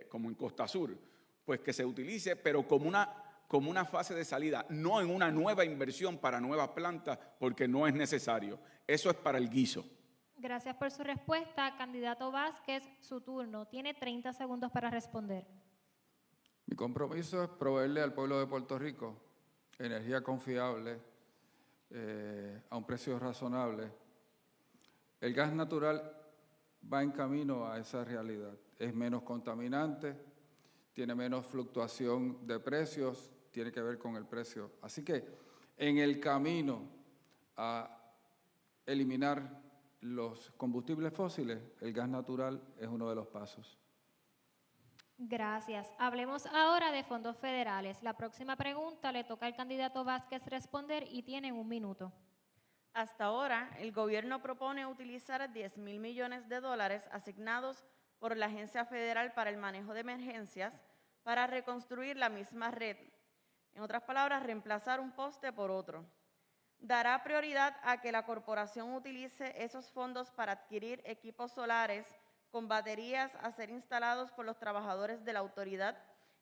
como en Costa Sur, pues que se utilice, pero como una fase de salida, no en una nueva inversión para nuevas plantas, porque no es necesario. Eso es para el guiso. Gracias por su respuesta. Candidato Vázquez, su turno. Tiene 30 segundos para responder. Mi compromiso es proveerle al pueblo de Puerto Rico energía confiable a un precio razonable. El gas natural va en camino a esa realidad. Es menos contaminante, tiene menos fluctuación de precios, tiene que ver con el precio. Así que en el camino a eliminar los combustibles fósiles, el gas natural es uno de los pasos. Gracias. Hablemos ahora de fondos federales. La próxima pregunta le toca al candidato Vázquez responder y tienen 1 minuto. Hasta ahora, el gobierno propone utilizar 10.000 millones de dólares asignados por la Agencia Federal para el Manejo de Emergencias para reconstruir la misma red. En otras palabras, reemplazar un poste por otro. Dará prioridad a que la corporación utilice esos fondos para adquirir equipos solares con baterías a ser instalados por los trabajadores de la autoridad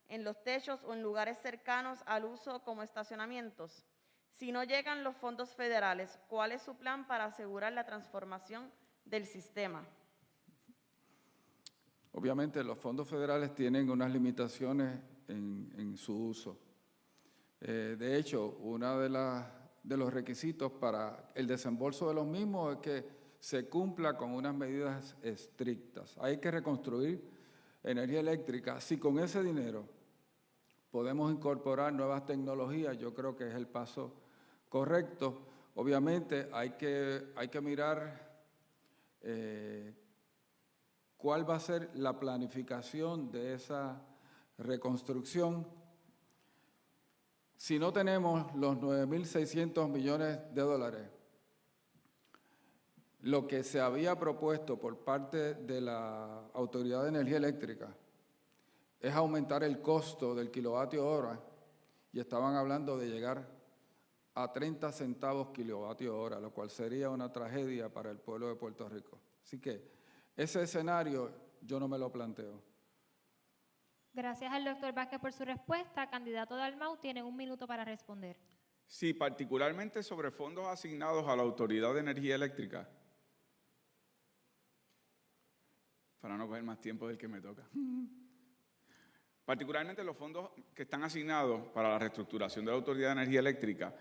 en los techos o en lugares cercanos al uso como estacionamientos. Si no llegan los fondos federales, ¿cuál es su plan para asegurar la transformación del sistema? Obviamente los fondos federales tienen unas limitaciones en su uso. De hecho, uno de los requisitos para el desembolso de los mismos es que se cumpla con unas medidas estrictas. Hay que reconstruir energía eléctrica. Si con ese dinero podemos incorporar nuevas tecnologías, yo creo que es el paso correcto. Obviamente hay que mirar cuál va a ser la planificación de esa reconstrucción. Si no tenemos los 9.600 millones de dólares, lo que se había propuesto por parte de la Autoridad de Energía Eléctrica es aumentar el costo del kilovatio hora y estaban hablando de llegar a 30 centavos kilovatio hora, lo cual sería una tragedia para el pueblo de Puerto Rico. Así que ese escenario yo no me lo planteo. Gracias al doctor Vázquez por su respuesta. Candidato Dalmau, tiene 1 minuto para responder. Sí, particularmente sobre fondos asignados a la Autoridad de Energía Eléctrica. Para no coger más tiempo del que me toca. Particularmente los fondos que están asignados para la reestructuración de la Autoridad de Energía Eléctrica,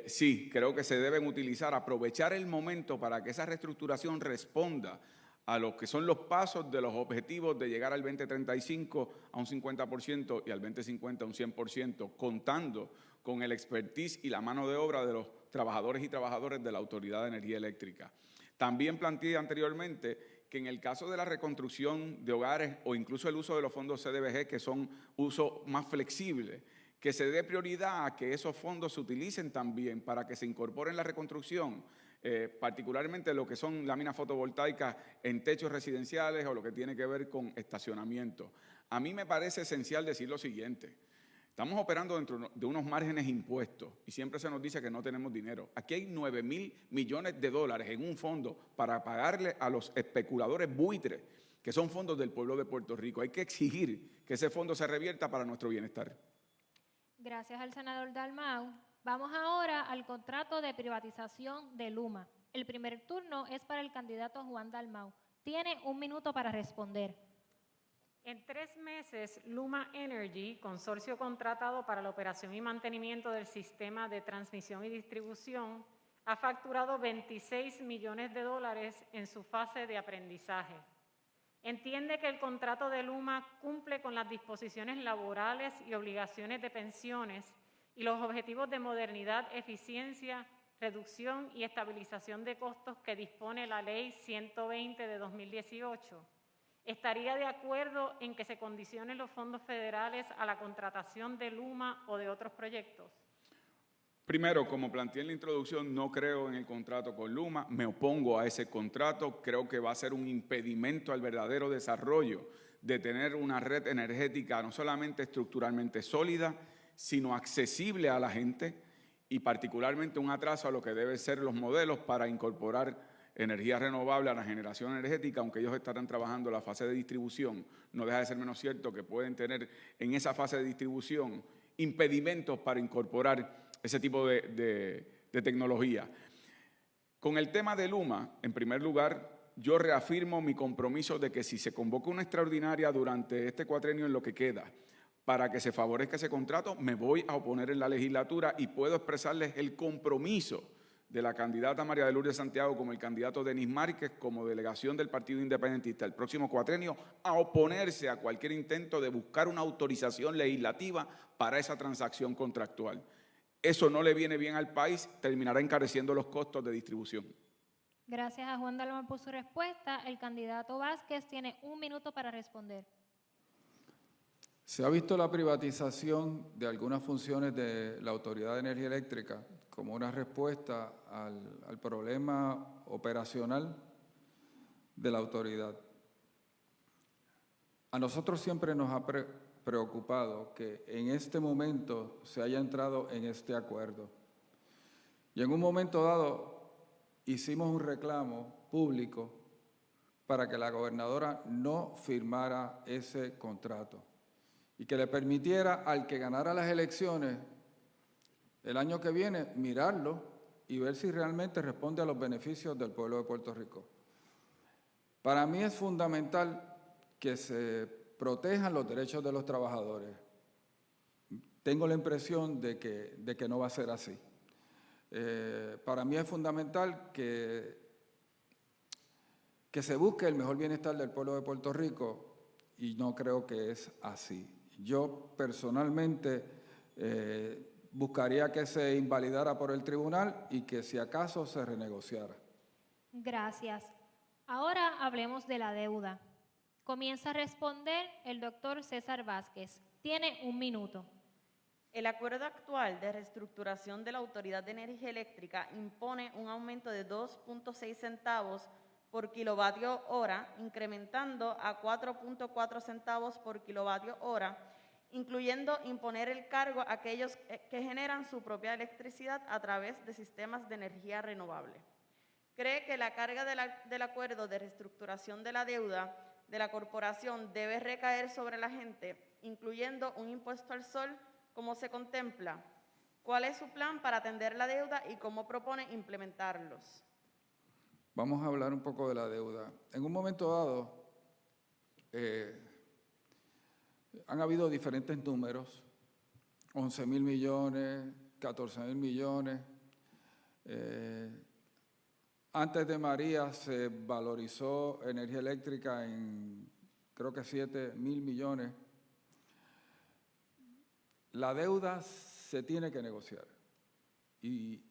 sí, creo que se deben utilizar, aprovechar el momento para que esa reestructuración responda a lo que son los pasos de los objetivos de llegar al 2035 a un 50% y al 2050 a un 100%, contando con el expertise y la mano de obra de los trabajadores y trabajadoras de la Autoridad de Energía Eléctrica. También planteé anteriormente que en el caso de la reconstrucción de hogares o incluso el uso de los fondos CDBG, que son uso más flexible, que se dé prioridad a que esos fondos se utilicen también para que se incorporen en la reconstrucción, particularmente lo que son láminas fotovoltaicas en techos residenciales o lo que tiene que ver con estacionamiento. A mí me parece esencial decir lo siguiente. Estamos operando dentro de unos márgenes impuestos y siempre se nos dice que no tenemos dinero. Aquí hay 9.000 millones de dólares en un fondo para pagarle a los especuladores buitres, que son fondos del pueblo de Puerto Rico. Hay que exigir que ese fondo se revierta para nuestro bienestar. Gracias al senador Dalmau. Vamos ahora al contrato de privatización de Luma. El primer turno es para el candidato Juan Dalmau. Tiene 1 minuto para responder. En 3 meses, Luma Energy, consorcio contratado para la operación y mantenimiento del sistema de transmisión y distribución, ha facturado 26 millones de dólares en su fase de aprendizaje. Entiende que el contrato de Luma cumple con las disposiciones laborales y obligaciones de pensiones y los objetivos de modernidad, eficiencia reducción y estabilización de costos que dispone la Ley 120 de 2018, ¿estaría de acuerdo en que se condicionen los fondos federales a la contratación de Luma o de otros proyectos? Primero, como planteé en la introducción, no creo en el contrato con Luma, me opongo a ese contrato, creo que va a ser un impedimento al verdadero desarrollo de tener una red energética no solamente estructuralmente sólida, sino accesible a la gente y particularmente un atraso a lo que deben ser los modelos para incorporar energía renovable a la generación energética, aunque ellos estarán trabajando la fase de distribución, no deja de ser menos cierto que pueden tener en esa fase de distribución impedimentos para incorporar ese tipo de tecnología. Con el tema de Luma, en primer lugar, yo reafirmo mi compromiso de que si se convoca una extraordinaria durante este cuatrenio en lo que queda, para que se favorezca ese contrato, me voy a oponer en la legislatura y puedo expresarles el compromiso de la candidata María de Lourdes Santiago como el candidato Denis Márquez como delegación del Partido Independentista el próximo cuatrenio a oponerse a cualquier intento de buscar una autorización legislativa para esa transacción contractual. Eso no le viene bien al país, terminará encareciendo los costos de distribución. Gracias a Juan Dalmau por su respuesta. El candidato Vázquez tiene 1 minuto para responder. Se ha visto la privatización de algunas funciones de la Autoridad de Energía Eléctrica como una respuesta al problema operacional de la autoridad. A nosotros siempre nos ha preocupado que en este momento se haya entrado en este acuerdo. Y en un momento dado hicimos un reclamo público para que la gobernadora no firmara ese contrato y que le permitiera al que ganara las elecciones el año que viene mirarlo y ver si realmente responde a los beneficios del pueblo de Puerto Rico. Para mí es fundamental que se protejan los derechos de los trabajadores. Tengo la impresión de que no va a ser así. Para mí es fundamental que se busque el mejor bienestar del pueblo de Puerto Rico y no creo que es así. Yo personalmente buscaría que se invalidara por el tribunal y que si acaso se renegociara. Gracias. Ahora hablemos de la deuda. Comienza a responder el doctor César Vázquez. Tiene 1 minuto. El acuerdo actual de reestructuración de la Autoridad de Energía Eléctrica impone un aumento de 2.6 centavos por kilovatio hora, incrementando a 4.4 centavos por kilovatio hora, incluyendo imponer el cargo a aquellos que generan su propia electricidad a través de sistemas de energía renovable. Cree que la carga del acuerdo de reestructuración de la deuda de la corporación debe recaer sobre la gente, incluyendo un impuesto al sol, como se contempla. ¿Cuál es su plan para atender la deuda y cómo propone implementarlos? Vamos a hablar un poco de la deuda. En un momento dado, han habido diferentes números, 11.000 millones, 14.000 millones. Antes de María se valorizó energía eléctrica en creo que 7.000 millones. La deuda se tiene que negociar y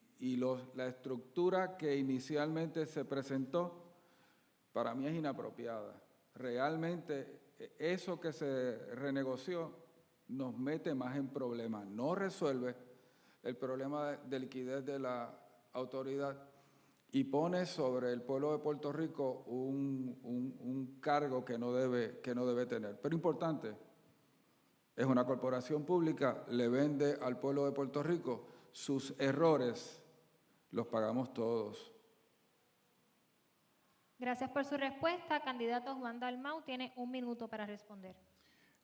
la estructura que inicialmente se presentó para mí es inapropiada. Realmente eso que se renegoció nos mete más en problemas, no resuelve el problema de liquidez de la autoridad y pone sobre el pueblo de Puerto Rico un cargo que no debe tener. Pero importante, es una corporación pública, le vende al pueblo de Puerto Rico, sus errores los pagamos todos. Gracias por su respuesta. Candidato Juan Dalmau tiene 1 minuto para responder.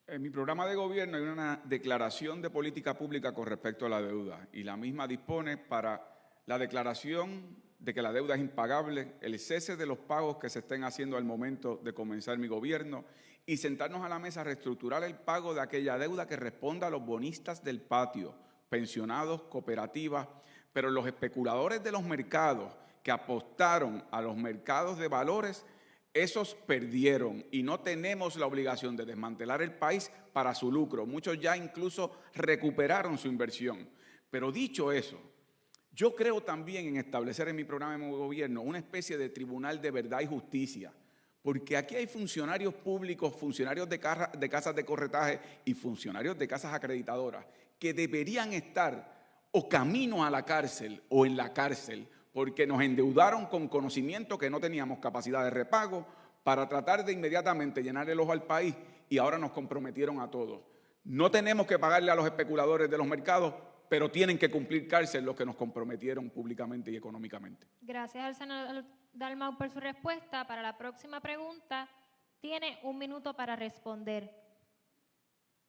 En mi programa de gobierno hay una declaración de política pública con respecto a la deuda y la misma dispone para la declaración de que la deuda es impagable, el cese de los pagos que se estén haciendo al momento de comenzar mi gobierno y sentarnos a la mesa a reestructurar el pago de aquella deuda que responda a los bonistas del patio, pensionados, cooperativas, pero los especuladores de los mercados que apostaron a los mercados de valores, esos perdieron y no tenemos la obligación de desmantelar el país para su lucro. Muchos ya incluso recuperaron su inversión. Pero dicho eso, Yo creo también en establecer en mi programa de gobierno una especie de tribunal de verdad y justicia, porque aquí hay funcionarios públicos, funcionarios de casas de corretaje y funcionarios de casas acreditadoras que deberían estar o camino a la cárcel o en la cárcel porque nos endeudaron con conocimiento que no teníamos capacidad de repago para tratar de inmediatamente llenar el ojo al país y ahora nos comprometieron a todos. No tenemos que pagarle a los especuladores de los mercados, pero tienen que cumplir cárcel los que nos comprometieron públicamente y económicamente. Gracias al senador Dalmau por su respuesta. Para la próxima pregunta, tiene 1 minuto para responder.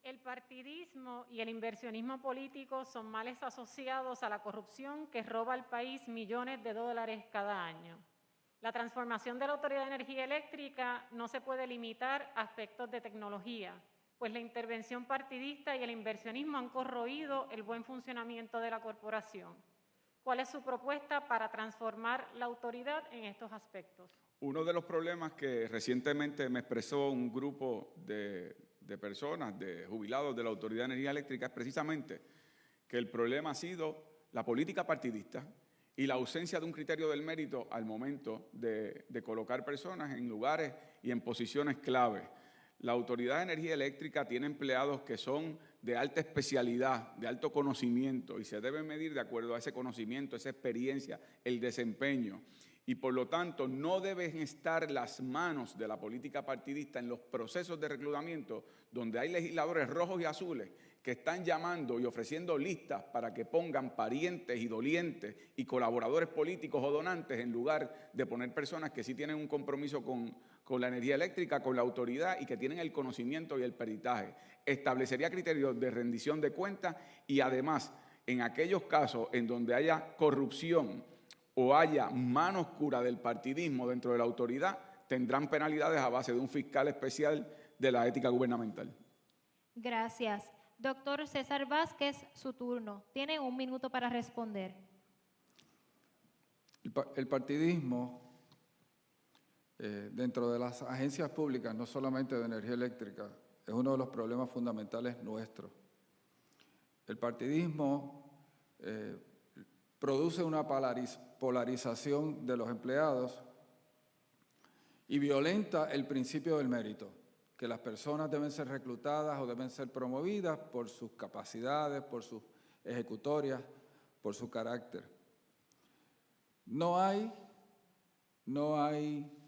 El partidismo y el inversionismo político son males asociados a la corrupción que roba al país millones de dólares cada año. La transformación de la Autoridad de Energía Eléctrica no se puede limitar a aspectos de tecnología, pues la intervención partidista y el inversionismo han corroído el buen funcionamiento de la corporación. ¿Cuál es su propuesta para transformar la autoridad en estos aspectos? Uno de los problemas que recientemente me expresó un grupo de personas, de jubilados de la Autoridad de Energía Eléctrica, es precisamente que el problema ha sido la política partidista y la ausencia de un criterio del mérito al momento de colocar personas en lugares y en posiciones clave. La Autoridad de Energía Eléctrica tiene empleados que son de alta especialidad, de alto conocimiento, y se debe medir de acuerdo a ese conocimiento, esa experiencia, el desempeño. Y por lo tanto no deben estar las manos de la política partidista en los procesos de reclutamiento donde hay legisladores rojos y azules que están llamando y ofreciendo listas para que pongan parientes y dolientes y colaboradores políticos o donantes en lugar de poner personas que sí tienen un compromiso con la energía eléctrica, con la autoridad y que tienen el conocimiento y el peritaje. Establecería criterios de rendición de cuentas y además en aquellos casos en donde haya corrupción o haya mano oscura del partidismo dentro de la autoridad, tendrán penalidades a base de un fiscal especial de la ética gubernamental. Gracias. Doctor César Vázquez, su turno. Tiene 1 minuto para responder. El partidismo dentro de las agencias públicas, no solamente de energía eléctrica, es uno de los problemas fundamentales nuestros. El partidismo produce una polarización de los empleados y violenta el principio del mérito, que las personas deben ser reclutadas o deben ser promovidas por sus capacidades, por sus ejecutorias, por su carácter. No hay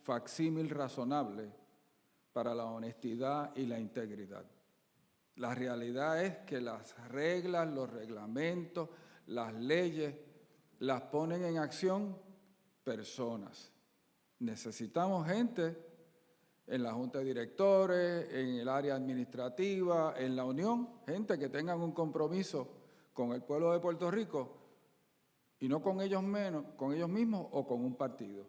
facsímil razonable para la honestidad y la integridad. La realidad es que las reglas, los reglamentos, las leyes, las ponen en acción personas. Necesitamos gente en la junta de directores, en el área administrativa, en la unión, gente que tengan un compromiso con el pueblo de Puerto Rico y no con ellos mismos o con un partido.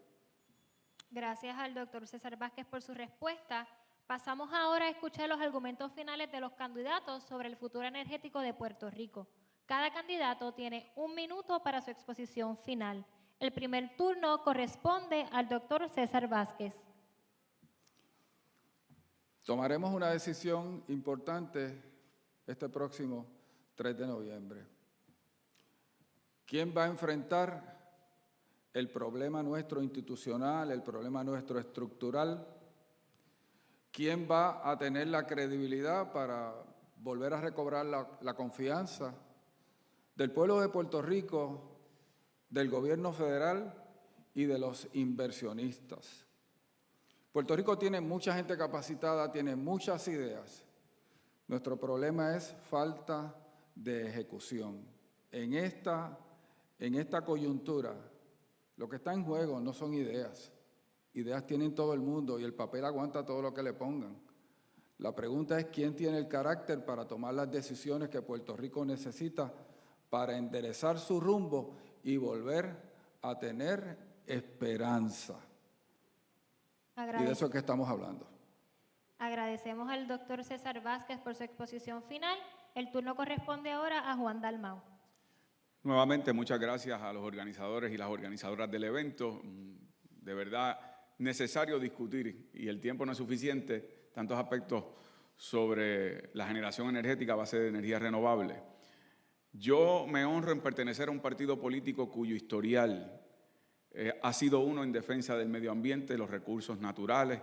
Gracias al doctor César Vázquez por su respuesta. Pasamos ahora a escuchar los argumentos finales de los candidatos sobre el futuro energético de Puerto Rico. Cada candidato tiene 1 minuto para su exposición final. El primer turno corresponde al doctor César Vázquez. Tomaremos una decisión importante este próximo 3 de noviembre. ¿Quién va a enfrentar el problema nuestro institucional, el problema nuestro estructural? ¿Quién va a tener la credibilidad para volver a recobrar la confianza del pueblo de Puerto Rico, del gobierno federal y de los inversionistas? Puerto Rico tiene mucha gente capacitada, tiene muchas ideas. Nuestro problema es falta de ejecución. En esta coyuntura, lo que está en juego no son ideas. Ideas tienen todo el mundo y el papel aguanta todo lo que le pongan. La pregunta es quién tiene el carácter para tomar las decisiones que Puerto Rico necesita para enderezar su rumbo y volver a tener esperanza. Y de eso es que estamos hablando. Agradecemos al doctor César Vázquez por su exposición final. El turno corresponde ahora a Juan Dalmau. Nuevamente, muchas gracias a los organizadores y las organizadoras del evento. De verdad, necesario discutir, y el tiempo no es suficiente, tantos aspectos sobre la generación energética a base de energía renovable. Yo me honro en pertenecer a un partido político cuyo historial ha sido uno en defensa del medio ambiente, los recursos naturales,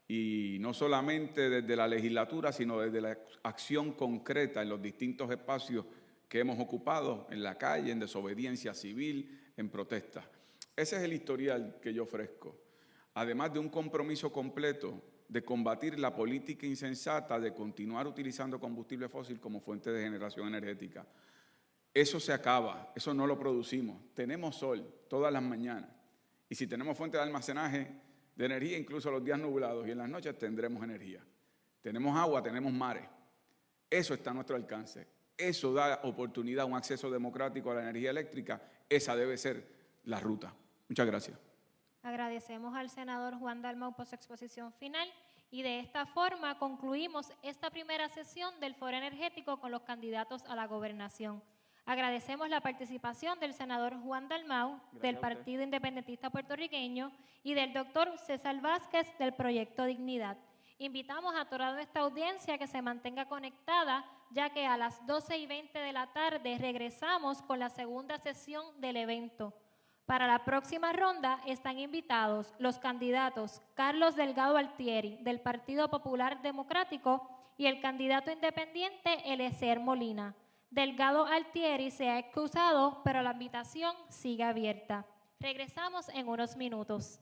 y no solamente desde la legislatura, sino desde la acción concreta en los distintos espacios que hemos ocupado, en la calle, en desobediencia civil, en protestas. Ese es el historial que yo ofrezco, además de un compromiso completo de combatir la política insensata de continuar utilizando combustible fósil como fuente de generación energética. Eso se acaba, eso no lo producimos. Tenemos sol todas las mañanas y si tenemos fuente de almacenaje de energía, incluso los días nublados y en las noches tendremos energía. Tenemos agua, tenemos mares. Eso está a nuestro alcance. Eso da oportunidad, un acceso democrático a la energía eléctrica. Esa debe ser la ruta. Muchas gracias. Agradecemos al senador Juan Dalmau por su exposición final y de esta forma concluimos esta primera sesión del Foro Energético con los candidatos a la gobernación. Agradecemos la participación del senador Juan Dalmau, del Partido Independentista Puertorriqueño, y del doctor César Vázquez, del Proyecto Dignidad. Invitamos a toda nuestra audiencia que se mantenga conectada, ya que a las 12:20 de la tarde regresamos con la segunda sesión del evento. Para la próxima ronda están invitados los candidatos Carlos Delgado Altieri, del Partido Popular Democrático, y el candidato independiente Eliezer Molina. Delgado Altieri se ha excusado, pero la invitación sigue abierta. Regresamos en unos minutos.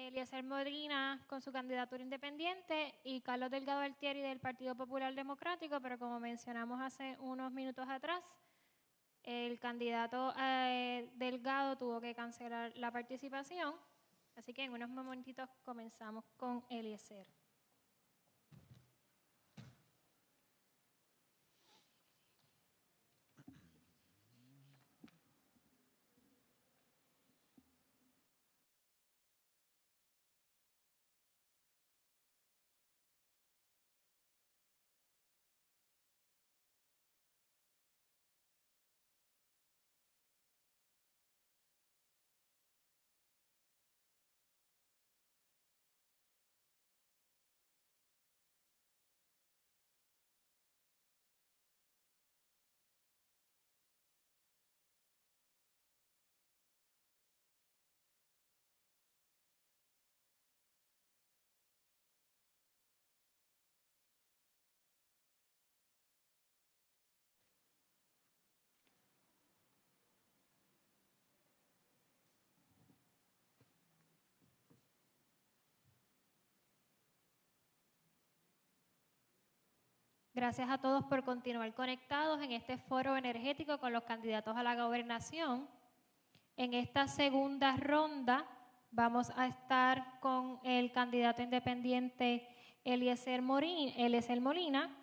Eliezer Molina con su candidatura independiente y Carlos Delgado Altieri del Partido Popular Democrático, pero como mencionamos hace unos minutos atrás, el candidato Delgado tuvo que cancelar la participación, así que en unos momentitos comenzamos con Eliezer. Gracias a todos por continuar conectados en este foro energético con los candidatos a la gobernación. En esta segunda ronda vamos a estar con el candidato independiente Eliezer Molina.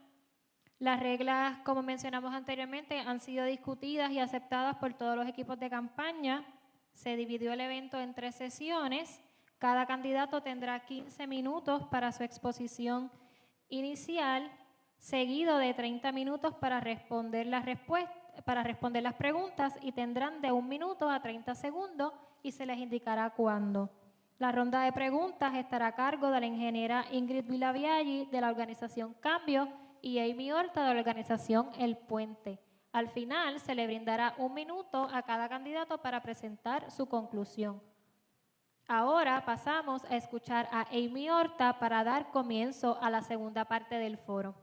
Las reglas, como mencionamos anteriormente, han sido discutidas y aceptadas por todos los equipos de campaña. Se dividió el evento en 3 sesiones. Cada candidato tendrá 15 minutos para su exposición inicial, seguido de 30 minutos para responder las preguntas, y tendrán de 1 minuto a 30 segundos y se les indicará cuándo. La ronda de preguntas estará a cargo de la ingeniera Ingrid Villaviaggi de la organización Cambio y Amy Horta de la organización El Puente. Al final se le brindará 1 minuto a cada candidato para presentar su conclusión. Ahora pasamos a escuchar a Amy Horta para dar comienzo a la segunda parte del foro.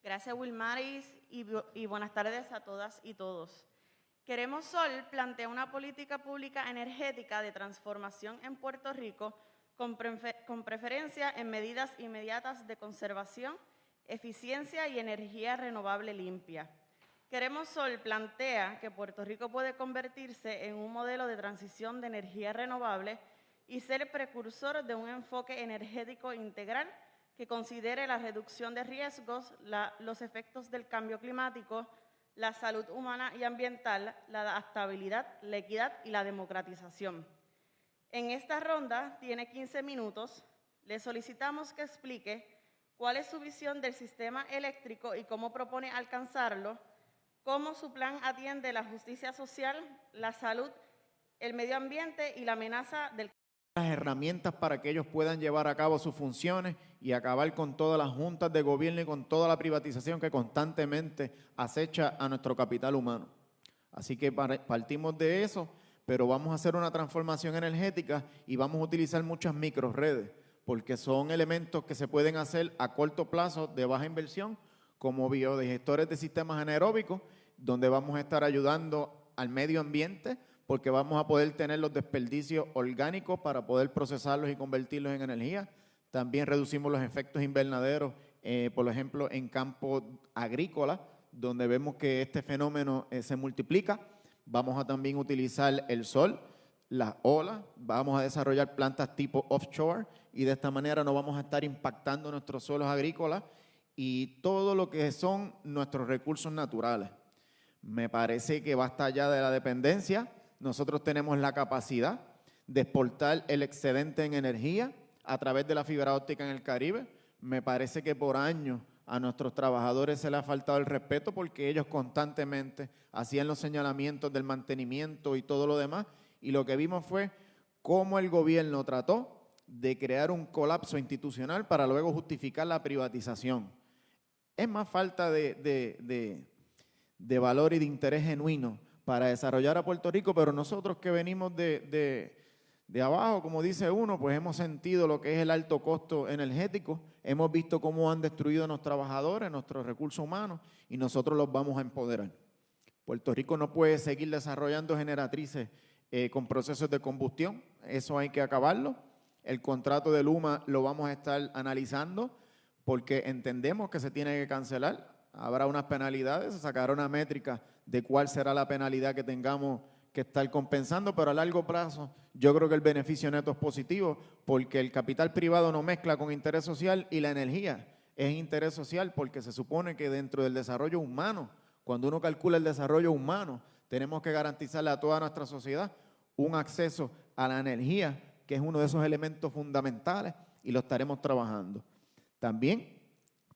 Gracias, Wilmaris, y buenas tardes a todas y todos. Queremos Sol plantea una política pública energética de transformación en Puerto Rico con preferencia en medidas inmediatas de conservación, eficiencia y energía renovable limpia. Queremos Sol plantea que Puerto Rico puede convertirse en un modelo de transición de energía renovable y ser precursor de un enfoque energético integral que considere la reducción de riesgos, los efectos del cambio climático, la salud humana y ambiental, la adaptabilidad, la equidad y la democratización. En esta ronda tiene 15 minutos. Le solicitamos que explique cuál es su visión del sistema eléctrico y cómo propone alcanzarlo, cómo su plan atiende la justicia social, la salud, el medio ambiente y la amenaza del las herramientas para que ellos puedan llevar a cabo sus funciones y acabar con todas las juntas de gobierno y con toda la privatización que constantemente acecha a nuestro capital humano. Así que partimos de eso, pero vamos a hacer una transformación energética y vamos a utilizar muchas microredes, porque son elementos que se pueden hacer a corto plazo de baja inversión, como biodigestores de sistemas anaeróbicos, donde vamos a estar ayudando al medio ambiente, porque vamos a poder tener los desperdicios orgánicos para poder procesarlos y convertirlos en energía. También reducimos los efectos invernaderos, por ejemplo, en campos agrícolas, donde vemos que este fenómeno se multiplica. Vamos a también utilizar el sol, las olas, vamos a desarrollar plantas tipo offshore y de esta manera no vamos a estar impactando nuestros suelos agrícolas y todo lo que son nuestros recursos naturales. Me parece que basta ya de la dependencia. Nosotros tenemos la capacidad de exportar el excedente en energía a través de la fibra óptica en el Caribe. Me parece que por años a nuestros trabajadores se les ha faltado el respeto porque ellos constantemente hacían los señalamientos del mantenimiento y todo lo demás. Y lo que vimos fue cómo el gobierno trató de crear un colapso institucional para luego justificar la privatización. Es más falta de valor y de interés genuino para desarrollar a Puerto Rico, pero nosotros que venimos de abajo, como dice uno, pues hemos sentido lo que es el alto costo energético, hemos visto cómo han destruido a los trabajadores, nuestros recursos humanos, y nosotros los vamos a empoderar. Puerto Rico no puede seguir desarrollando generatrices con procesos de combustión, eso hay que acabarlo. El contrato de Luma lo vamos a estar analizando porque entendemos que se tiene que cancelar. Habrá unas penalidades, se sacará una métrica de cuál será la penalidad que tengamos que estar compensando, pero a largo plazo yo creo que el beneficio neto es positivo porque el capital privado no mezcla con interés social y la energía es interés social porque se supone que dentro del desarrollo humano, cuando uno calcula el desarrollo humano, tenemos que garantizarle a toda nuestra sociedad un acceso a la energía, que es uno de esos elementos fundamentales y lo estaremos trabajando. También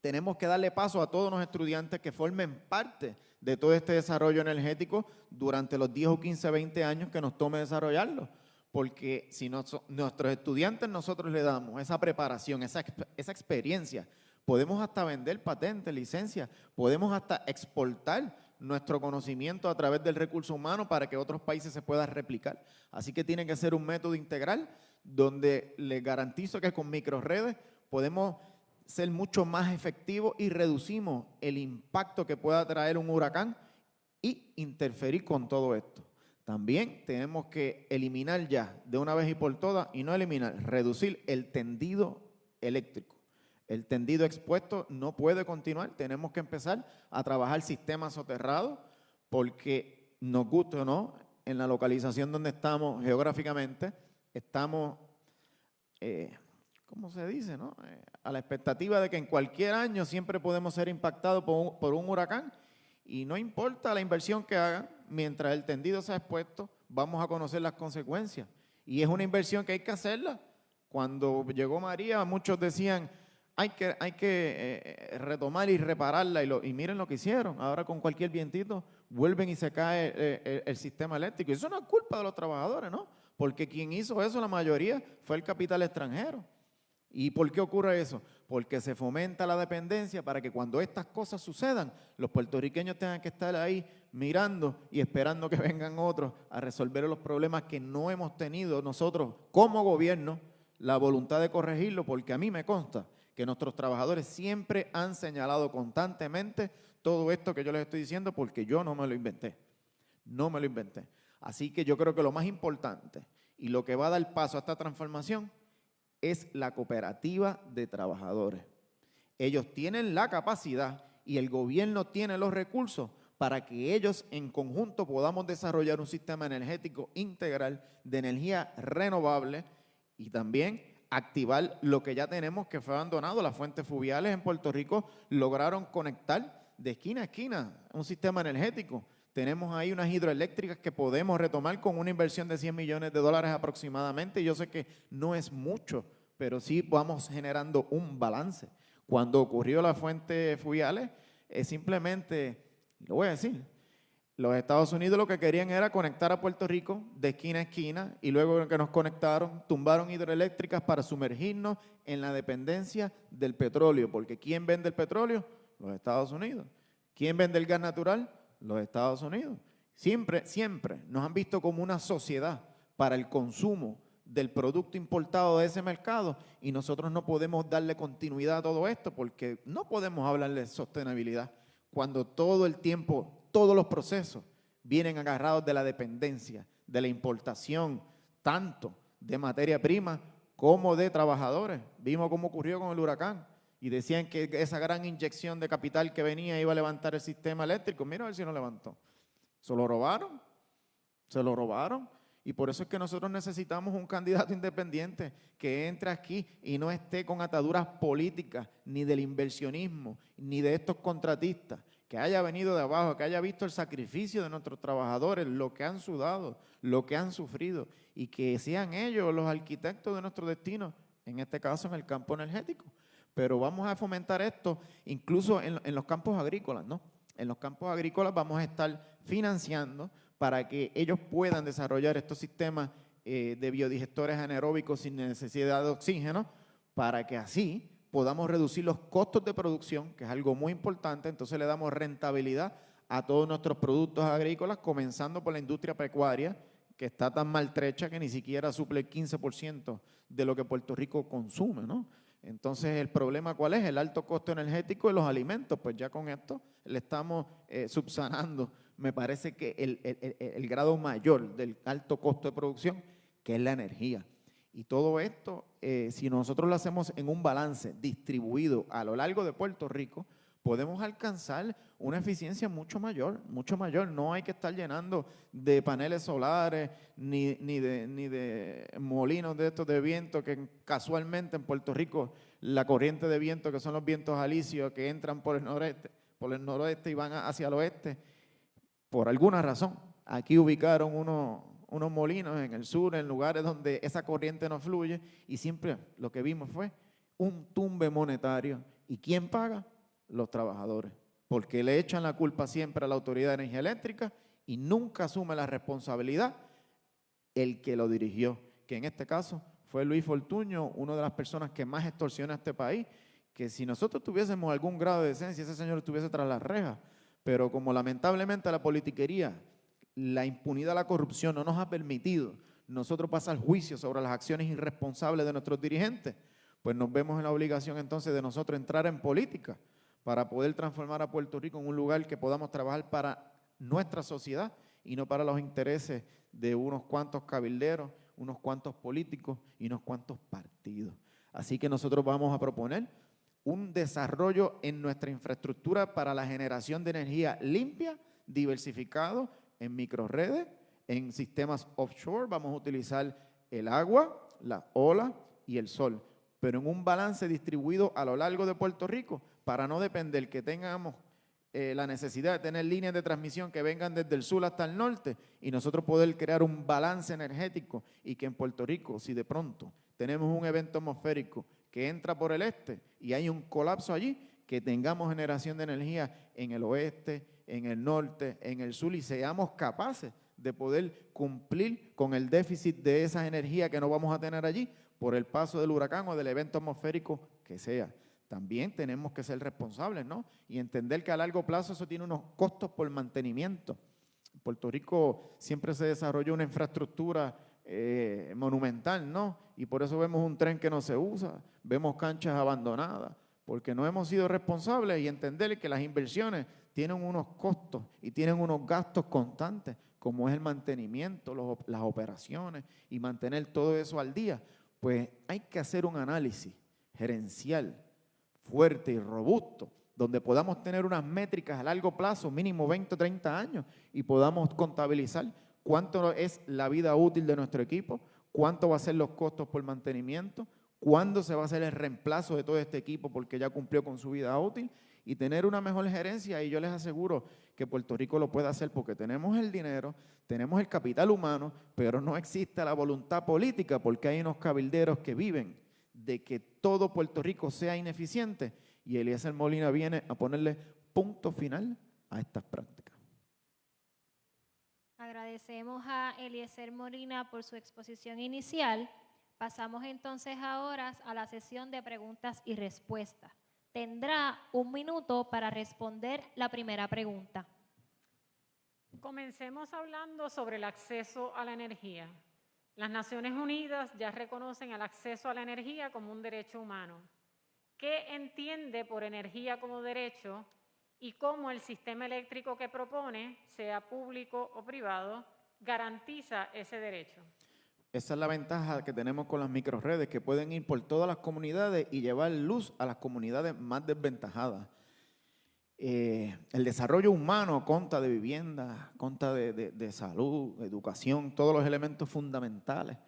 tenemos que darle paso a todos los estudiantes que formen parte de todo este desarrollo energético durante los 10 o 15, 20 años que nos tome desarrollarlo. Porque si nuestros estudiantes nosotros le damos esa preparación, esa experiencia, podemos hasta vender patentes, licencias, podemos hasta exportar nuestro conocimiento a través del recurso humano para que otros países se puedan replicar. Así que tiene que ser un método integral donde les garantizo que con microredes podemos ser mucho más efectivos y reducimos el impacto que pueda traer un huracán y interferir con todo esto. También tenemos que eliminar ya de una vez y por todas, y no eliminar, reducir el tendido eléctrico. El tendido expuesto no puede continuar, tenemos que empezar a trabajar sistemas soterrados porque nos guste o no, en la localización donde estamos geográficamente, estamos, ¿cómo se dice, no? A la expectativa de que en cualquier año siempre podemos ser impactados por un huracán y no importa la inversión que hagan, mientras el tendido sea expuesto, vamos a conocer las consecuencias. Y es una inversión que hay que hacerla. Cuando llegó María, muchos decían, hay que retomar y repararla, y miren lo que hicieron. Ahora con cualquier vientito vuelven y se cae el sistema eléctrico. Y eso no es culpa de los trabajadores, ¿no? Porque quien hizo eso, la mayoría, fue el capital extranjero. ¿Y por qué ocurre eso? Porque se fomenta la dependencia para que cuando estas cosas sucedan, los puertorriqueños tengan que estar ahí mirando y esperando que vengan otros a resolver los problemas que no hemos tenido nosotros como gobierno la voluntad de corregirlo, porque a mí me consta que nuestros trabajadores siempre han señalado constantemente todo esto que yo les estoy diciendo porque yo no me lo inventé. No me lo inventé. Así que yo creo que lo más importante y lo que va a dar paso a esta transformación es la cooperativa de trabajadores. Ellos tienen la capacidad y el gobierno tiene los recursos para que ellos en conjunto podamos desarrollar un sistema energético integral de energía renovable y también activar lo que ya tenemos que fue abandonado. Las fuentes fluviales en Puerto Rico lograron conectar de esquina a esquina un sistema energético. Tenemos ahí unas hidroeléctricas que podemos retomar con una inversión de $100 millones aproximadamente. Yo sé que no es mucho, pero sí vamos generando un balance. Cuando ocurrió la fuente fluviales, simplemente, lo voy a decir, los Estados Unidos lo que querían era conectar a Puerto Rico de esquina a esquina y luego que nos conectaron, tumbaron hidroeléctricas para sumergirnos en la dependencia del petróleo. Porque ¿quién vende el petróleo? Los Estados Unidos. ¿Quién vende el gas natural? Los Estados Unidos. Siempre nos han visto como una sociedad para el consumo del producto importado de ese mercado y nosotros no podemos darle continuidad a todo esto porque no podemos hablar de sostenibilidad cuando todo el tiempo, todos los procesos vienen agarrados de la dependencia, de la importación, tanto de materia prima como de trabajadores. Vimos cómo ocurrió con el huracán. Y decían que esa gran inyección de capital que venía iba a levantar el sistema eléctrico. Mira a ver si no levantó. Se lo robaron. Se lo robaron. Y por eso es que nosotros necesitamos un candidato independiente que entre aquí y no esté con ataduras políticas, ni del inversionismo, ni de estos contratistas. Que haya venido de abajo, que haya visto el sacrificio de nuestros trabajadores, lo que han sudado, lo que han sufrido. Y que sean ellos los arquitectos de nuestro destino, en este caso en el campo energético. Pero vamos a fomentar esto incluso en los campos agrícolas, ¿no? En los campos agrícolas vamos a estar financiando para que ellos puedan desarrollar estos sistemas de biodigestores anaeróbicos sin necesidad de oxígeno, para que así podamos reducir los costos de producción, que es algo muy importante. Entonces le damos rentabilidad a todos nuestros productos agrícolas, comenzando por la industria pecuaria, que está tan maltrecha que ni siquiera suple el 15% de lo que Puerto Rico consume, ¿no? Entonces, ¿el problema cuál es? El alto costo energético de los alimentos. Pues ya con esto le estamos subsanando, me parece que el grado mayor del alto costo de producción, que es la energía. Y todo esto, si nosotros lo hacemos en un balance distribuido a lo largo de Puerto Rico, podemos alcanzar una eficiencia mucho mayor, mucho mayor. No hay que estar llenando de paneles solares ni de molinos de estos de viento que casualmente en Puerto Rico la corriente de viento, que son los vientos alisios que entran por el noroeste y van hacia el oeste, por alguna razón. Aquí ubicaron unos molinos en el sur, en lugares donde esa corriente no fluye, y siempre lo que vimos fue un tumbe monetario. ¿Y quién paga? Los trabajadores, porque le echan la culpa siempre a la Autoridad de Energía Eléctrica y nunca asume la responsabilidad el que lo dirigió, que en este caso fue Luis Fortuño, una de las personas que más extorsiona a este país, que si nosotros tuviésemos algún grado de decencia, ese señor estuviese tras las rejas, pero como lamentablemente la politiquería, la impunidad, la corrupción no nos ha permitido nosotros pasar juicio sobre las acciones irresponsables de nuestros dirigentes, pues nos vemos en la obligación entonces de nosotros entrar en política para poder transformar a Puerto Rico en un lugar que podamos trabajar para nuestra sociedad y no para los intereses de unos cuantos cabilderos, unos cuantos políticos y unos cuantos partidos. Así que nosotros vamos a proponer un desarrollo en nuestra infraestructura para la generación de energía limpia, diversificado, en microredes, en sistemas offshore. Vamos a utilizar el agua, la ola y el sol, pero en un balance distribuido a lo largo de Puerto Rico para no depender que tengamos la necesidad de tener líneas de transmisión que vengan desde el sur hasta el norte y nosotros poder crear un balance energético y que en Puerto Rico, si de pronto tenemos un evento atmosférico que entra por el este y hay un colapso allí, que tengamos generación de energía en el oeste, en el norte, en el sur y seamos capaces de poder cumplir con el déficit de esa energía que no vamos a tener allí por el paso del huracán o del evento atmosférico que sea. También tenemos que ser responsables, ¿no? Y entender que a largo plazo eso tiene unos costos por mantenimiento. En Puerto Rico siempre se desarrolló una infraestructura monumental, ¿no? Y por eso vemos un tren que no se usa, vemos canchas abandonadas, porque no hemos sido responsables y entender que las inversiones tienen unos costos y tienen unos gastos constantes, como es el mantenimiento, las operaciones y mantener todo eso al día. Pues hay que hacer un análisis gerencial fuerte y robusto, donde podamos tener unas métricas a largo plazo, mínimo 20 o 30 años, y podamos contabilizar cuánto es la vida útil de nuestro equipo, cuánto va a ser los costos por mantenimiento, cuándo se va a hacer el reemplazo de todo este equipo porque ya cumplió con su vida útil, y tener una mejor gerencia. Y yo les aseguro que Puerto Rico lo puede hacer porque tenemos el dinero, tenemos el capital humano, pero no existe la voluntad política porque hay unos cabilderos que viven de que todo Puerto Rico sea ineficiente, y Eliezer Molina viene a ponerle punto final a estas prácticas. Agradecemos a Eliezer Molina por su exposición inicial. Pasamos entonces ahora a la sesión de preguntas y respuestas. Tendrá 1 minuto para responder la primera pregunta. Comencemos hablando sobre el acceso a la energía. Las Naciones Unidas ya reconocen el acceso a la energía como un derecho humano. ¿Qué entiende por energía como derecho y cómo el sistema eléctrico que propone, sea público o privado, garantiza ese derecho? Esa es la ventaja que tenemos con las microredes, que pueden ir por todas las comunidades y llevar luz a las comunidades más desventajadas. El desarrollo humano consta de vivienda, consta de salud, educación, todos los elementos fundamentales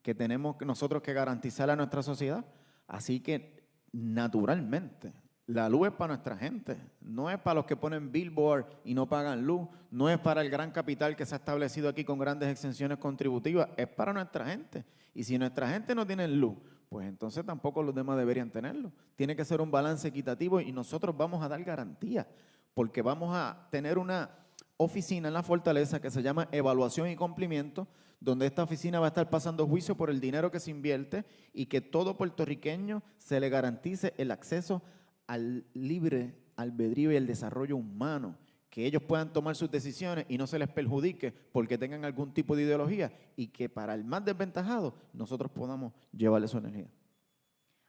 que tenemos nosotros que garantizar a nuestra sociedad. Así que, naturalmente, la luz es para nuestra gente, no es para los que ponen billboard y no pagan luz, no es para el gran capital que se ha establecido aquí con grandes exenciones contributivas, es para nuestra gente. Y si nuestra gente no tiene luz, pues entonces tampoco los demás deberían tenerlo. Tiene que ser un balance equitativo y nosotros vamos a dar garantía, porque vamos a tener una oficina en la Fortaleza que se llama Evaluación y Cumplimiento, donde esta oficina va a estar pasando juicio por el dinero que se invierte y que todo puertorriqueño se le garantice el acceso al libre albedrío y el desarrollo humano, que ellos puedan tomar sus decisiones y no se les perjudique porque tengan algún tipo de ideología, y que para el más desventajado nosotros podamos llevarle su energía.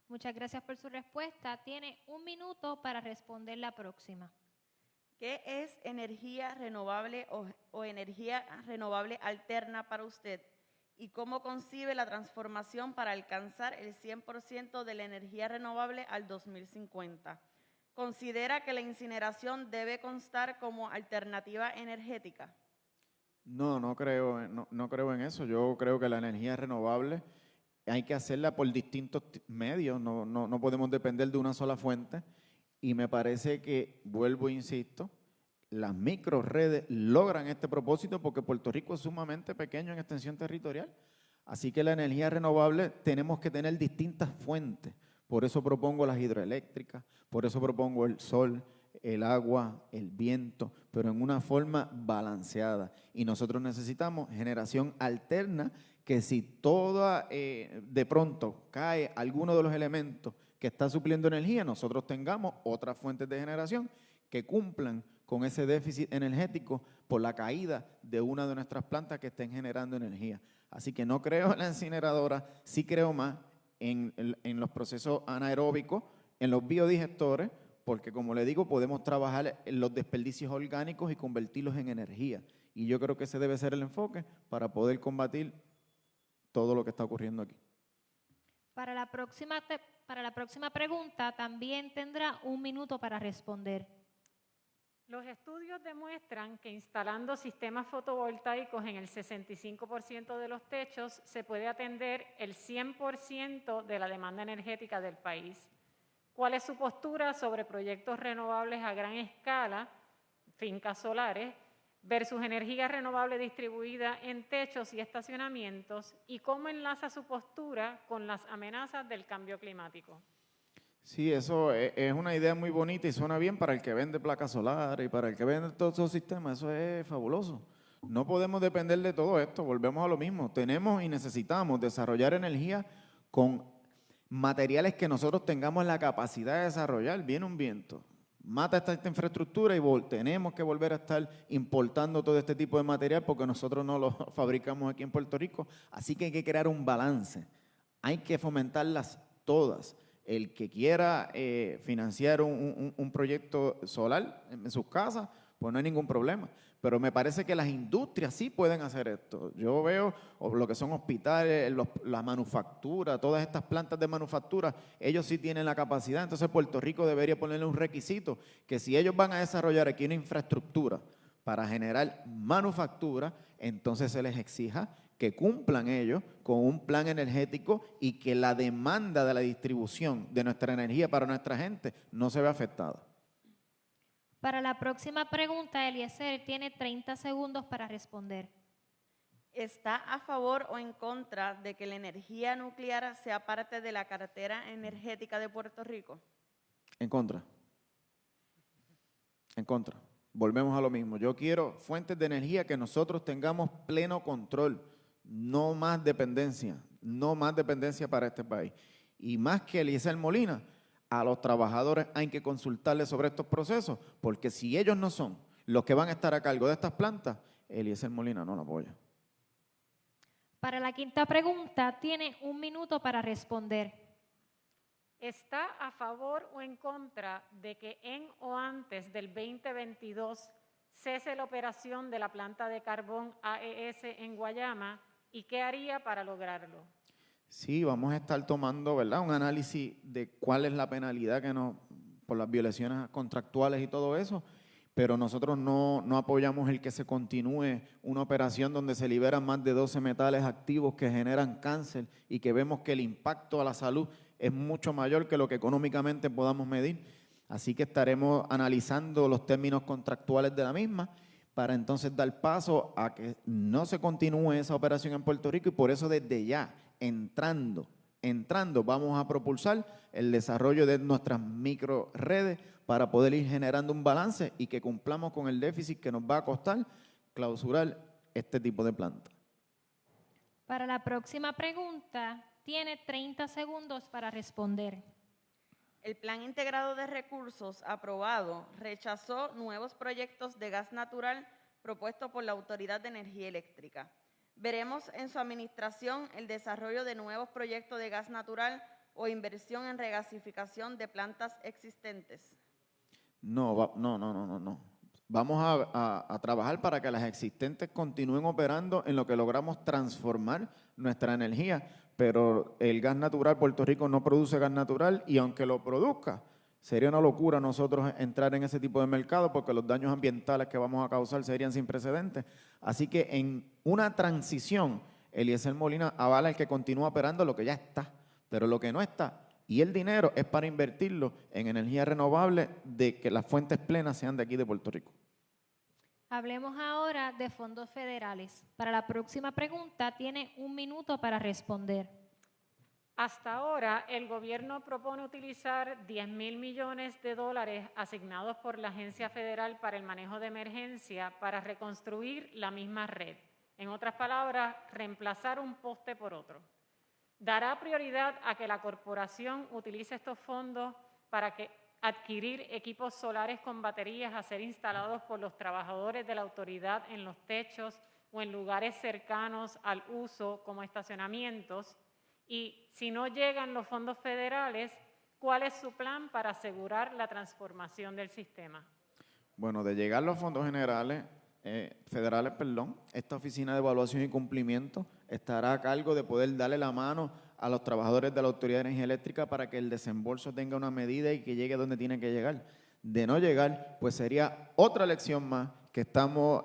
Muchas gracias por su respuesta. Tiene 1 minuto para responder la próxima. ¿Qué es energía renovable o energía renovable alterna para usted? y cómo concibe la transformación para alcanzar el 100% de la energía renovable al 2050. ¿Considera que la incineración debe constar como alternativa energética? No creo en eso. Yo creo que la energía renovable hay que hacerla por distintos medios, no podemos depender de una sola fuente. Y me parece que, vuelvo e insisto, las microredes logran este propósito porque Puerto Rico es sumamente pequeño en extensión territorial. Así que la energía renovable tenemos que tener distintas fuentes. Por eso propongo las hidroeléctricas, por eso propongo el sol, el agua, el viento, pero en una forma balanceada. Y nosotros necesitamos generación alterna, que si toda de pronto cae alguno de los elementos que está supliendo energía, nosotros tengamos otras fuentes de generación que cumplan con ese déficit energético por la caída de una de nuestras plantas que estén generando energía. Así que no creo en la incineradora, sí creo más en los procesos anaeróbicos, en los biodigestores, porque como le digo, podemos trabajar en los desperdicios orgánicos y convertirlos en energía. Y yo creo que ese debe ser el enfoque para poder combatir todo lo que está ocurriendo aquí. Para la próxima pregunta también tendrá 1 minuto para responder. Los estudios demuestran que instalando sistemas fotovoltaicos en el 65% de los techos se puede atender el 100% de la demanda energética del país. ¿Cuál es su postura sobre proyectos renovables a gran escala, fincas solares, versus energía renovable distribuida en techos y estacionamientos? ¿Y cómo enlaza su postura con las amenazas del cambio climático? Sí, eso es una idea muy bonita y suena bien para el que vende placas solares y para el que vende todos esos sistemas. Eso es fabuloso. No podemos depender de todo esto, volvemos a lo mismo. Tenemos y necesitamos desarrollar energía con materiales que nosotros tengamos la capacidad de desarrollar. Viene un viento, mata esta infraestructura y tenemos que volver a estar importando todo este tipo de material porque nosotros no lo fabricamos aquí en Puerto Rico. Así que hay que crear un balance. Hay que fomentarlas todas. El que quiera financiar un proyecto solar en sus casas, pues no hay ningún problema. Pero me parece que las industrias sí pueden hacer esto. Yo veo lo que son hospitales, la manufactura, todas estas plantas de manufactura, ellos sí tienen la capacidad. Entonces Puerto Rico debería ponerle un requisito que si ellos van a desarrollar aquí una infraestructura para generar manufactura, entonces se les exija que cumplan ellos con un plan energético y que la demanda de la distribución de nuestra energía para nuestra gente no se vea afectada. Para la próxima pregunta, Eliezer tiene 30 segundos para responder. ¿Está a favor o en contra de que la energía nuclear sea parte de la cartera energética de Puerto Rico? En contra. En contra. Volvemos a lo mismo. Yo quiero fuentes de energía que nosotros tengamos pleno control. No más dependencia para este país. Y más que Eliezer Molina, a los trabajadores hay que consultarles sobre estos procesos, porque si ellos no son los que van a estar a cargo de estas plantas, Eliezer Molina no la apoya. Para la quinta pregunta, tiene 1 minuto para responder. ¿Está a favor o en contra de que en o antes del 2022 cese la operación de la planta de carbón AES en Guayama? ¿Y qué haría para lograrlo? Sí, vamos a estar tomando, ¿verdad?, un análisis de cuál es la penalidad por las violaciones contractuales y todo eso, pero nosotros no apoyamos el que se continúe una operación donde se liberan más de 12 metales activos que generan cáncer y que vemos que el impacto a la salud es mucho mayor que lo que económicamente podamos medir. Así que estaremos analizando los términos contractuales de la misma para entonces dar paso a que no se continúe esa operación en Puerto Rico y por eso desde ya, entrando, vamos a propulsar el desarrollo de nuestras microredes para poder ir generando un balance y que cumplamos con el déficit que nos va a costar clausurar este tipo de planta. Para la próxima pregunta, tiene 30 segundos para responder. El Plan Integrado de Recursos aprobado rechazó nuevos proyectos de gas natural propuestos por la Autoridad de Energía Eléctrica. ¿Veremos en su administración el desarrollo de nuevos proyectos de gas natural o inversión en regasificación de plantas existentes? No. Vamos a trabajar para que las existentes continúen operando en lo que logramos transformar nuestra energía, pero el gas natural, Puerto Rico no produce gas natural y aunque lo produzca, sería una locura nosotros entrar en ese tipo de mercado porque los daños ambientales que vamos a causar serían sin precedentes. Así que en una transición, Eliezer Molina avala el que continúa operando lo que ya está, pero lo que no está, y el dinero es para invertirlo en energía renovable de que las fuentes plenas sean de aquí de Puerto Rico. Hablemos ahora de fondos federales. Para la próxima pregunta tiene 1 minuto para responder. Hasta ahora, el gobierno propone utilizar 10,000 millones de dólares asignados por la Agencia Federal para el Manejo de Emergencia para reconstruir la misma red. En otras palabras, reemplazar un poste por otro. ¿Dará prioridad a que la corporación utilice estos fondos para adquirir equipos solares con baterías a ser instalados por los trabajadores de la autoridad en los techos o en lugares cercanos al uso como estacionamientos? Y si no llegan los fondos federales, ¿cuál es su plan para asegurar la transformación del sistema? Bueno, de llegar los fondos federales, esta Oficina de Evaluación y Cumplimiento estará a cargo de poder darle la mano a los trabajadores de la Autoridad de Energía Eléctrica para que el desembolso tenga una medida y que llegue donde tiene que llegar. De no llegar, pues sería otra lección más que estamos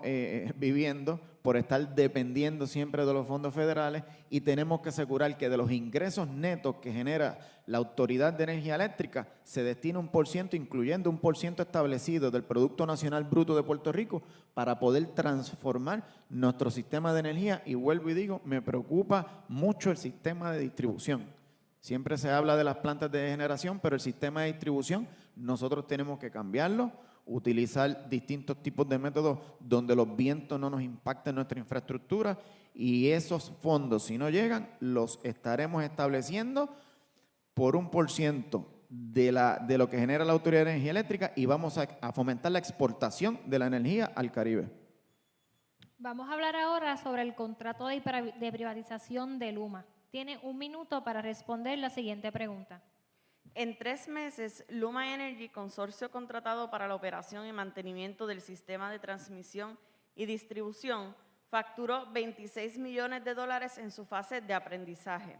viviendo por estar dependiendo siempre de los fondos federales y tenemos que asegurar que de los ingresos netos que genera la Autoridad de Energía Eléctrica se destina 1%, incluyendo 1% establecido del Producto Nacional Bruto de Puerto Rico para poder transformar nuestro sistema de energía. Y vuelvo y digo, me preocupa mucho el sistema de distribución. Siempre se habla de las plantas de generación, pero el sistema de distribución nosotros tenemos que cambiarlo, utilizar distintos tipos de métodos donde los vientos no nos impacten nuestra infraestructura y esos fondos, si no llegan, los estaremos estableciendo por 1% de lo que genera la Autoridad de Energía Eléctrica y vamos a fomentar la exportación de la energía al Caribe. Vamos a hablar ahora sobre el contrato de privatización de Luma. Tiene 1 minuto para responder la siguiente pregunta. En 3 meses, Luma Energy, consorcio contratado para la operación y mantenimiento del sistema de transmisión y distribución, facturó 26 millones de dólares en su fase de aprendizaje.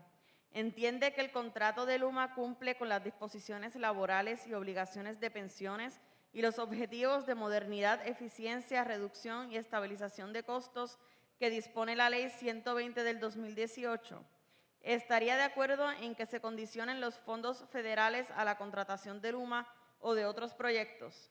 Entiende que el contrato de Luma cumple con las disposiciones laborales y obligaciones de pensiones y los objetivos de modernidad, eficiencia, reducción y estabilización de costos que dispone la Ley 120 del 2018. ¿Estaría de acuerdo en que se condicionen los fondos federales a la contratación de Luma o de otros proyectos?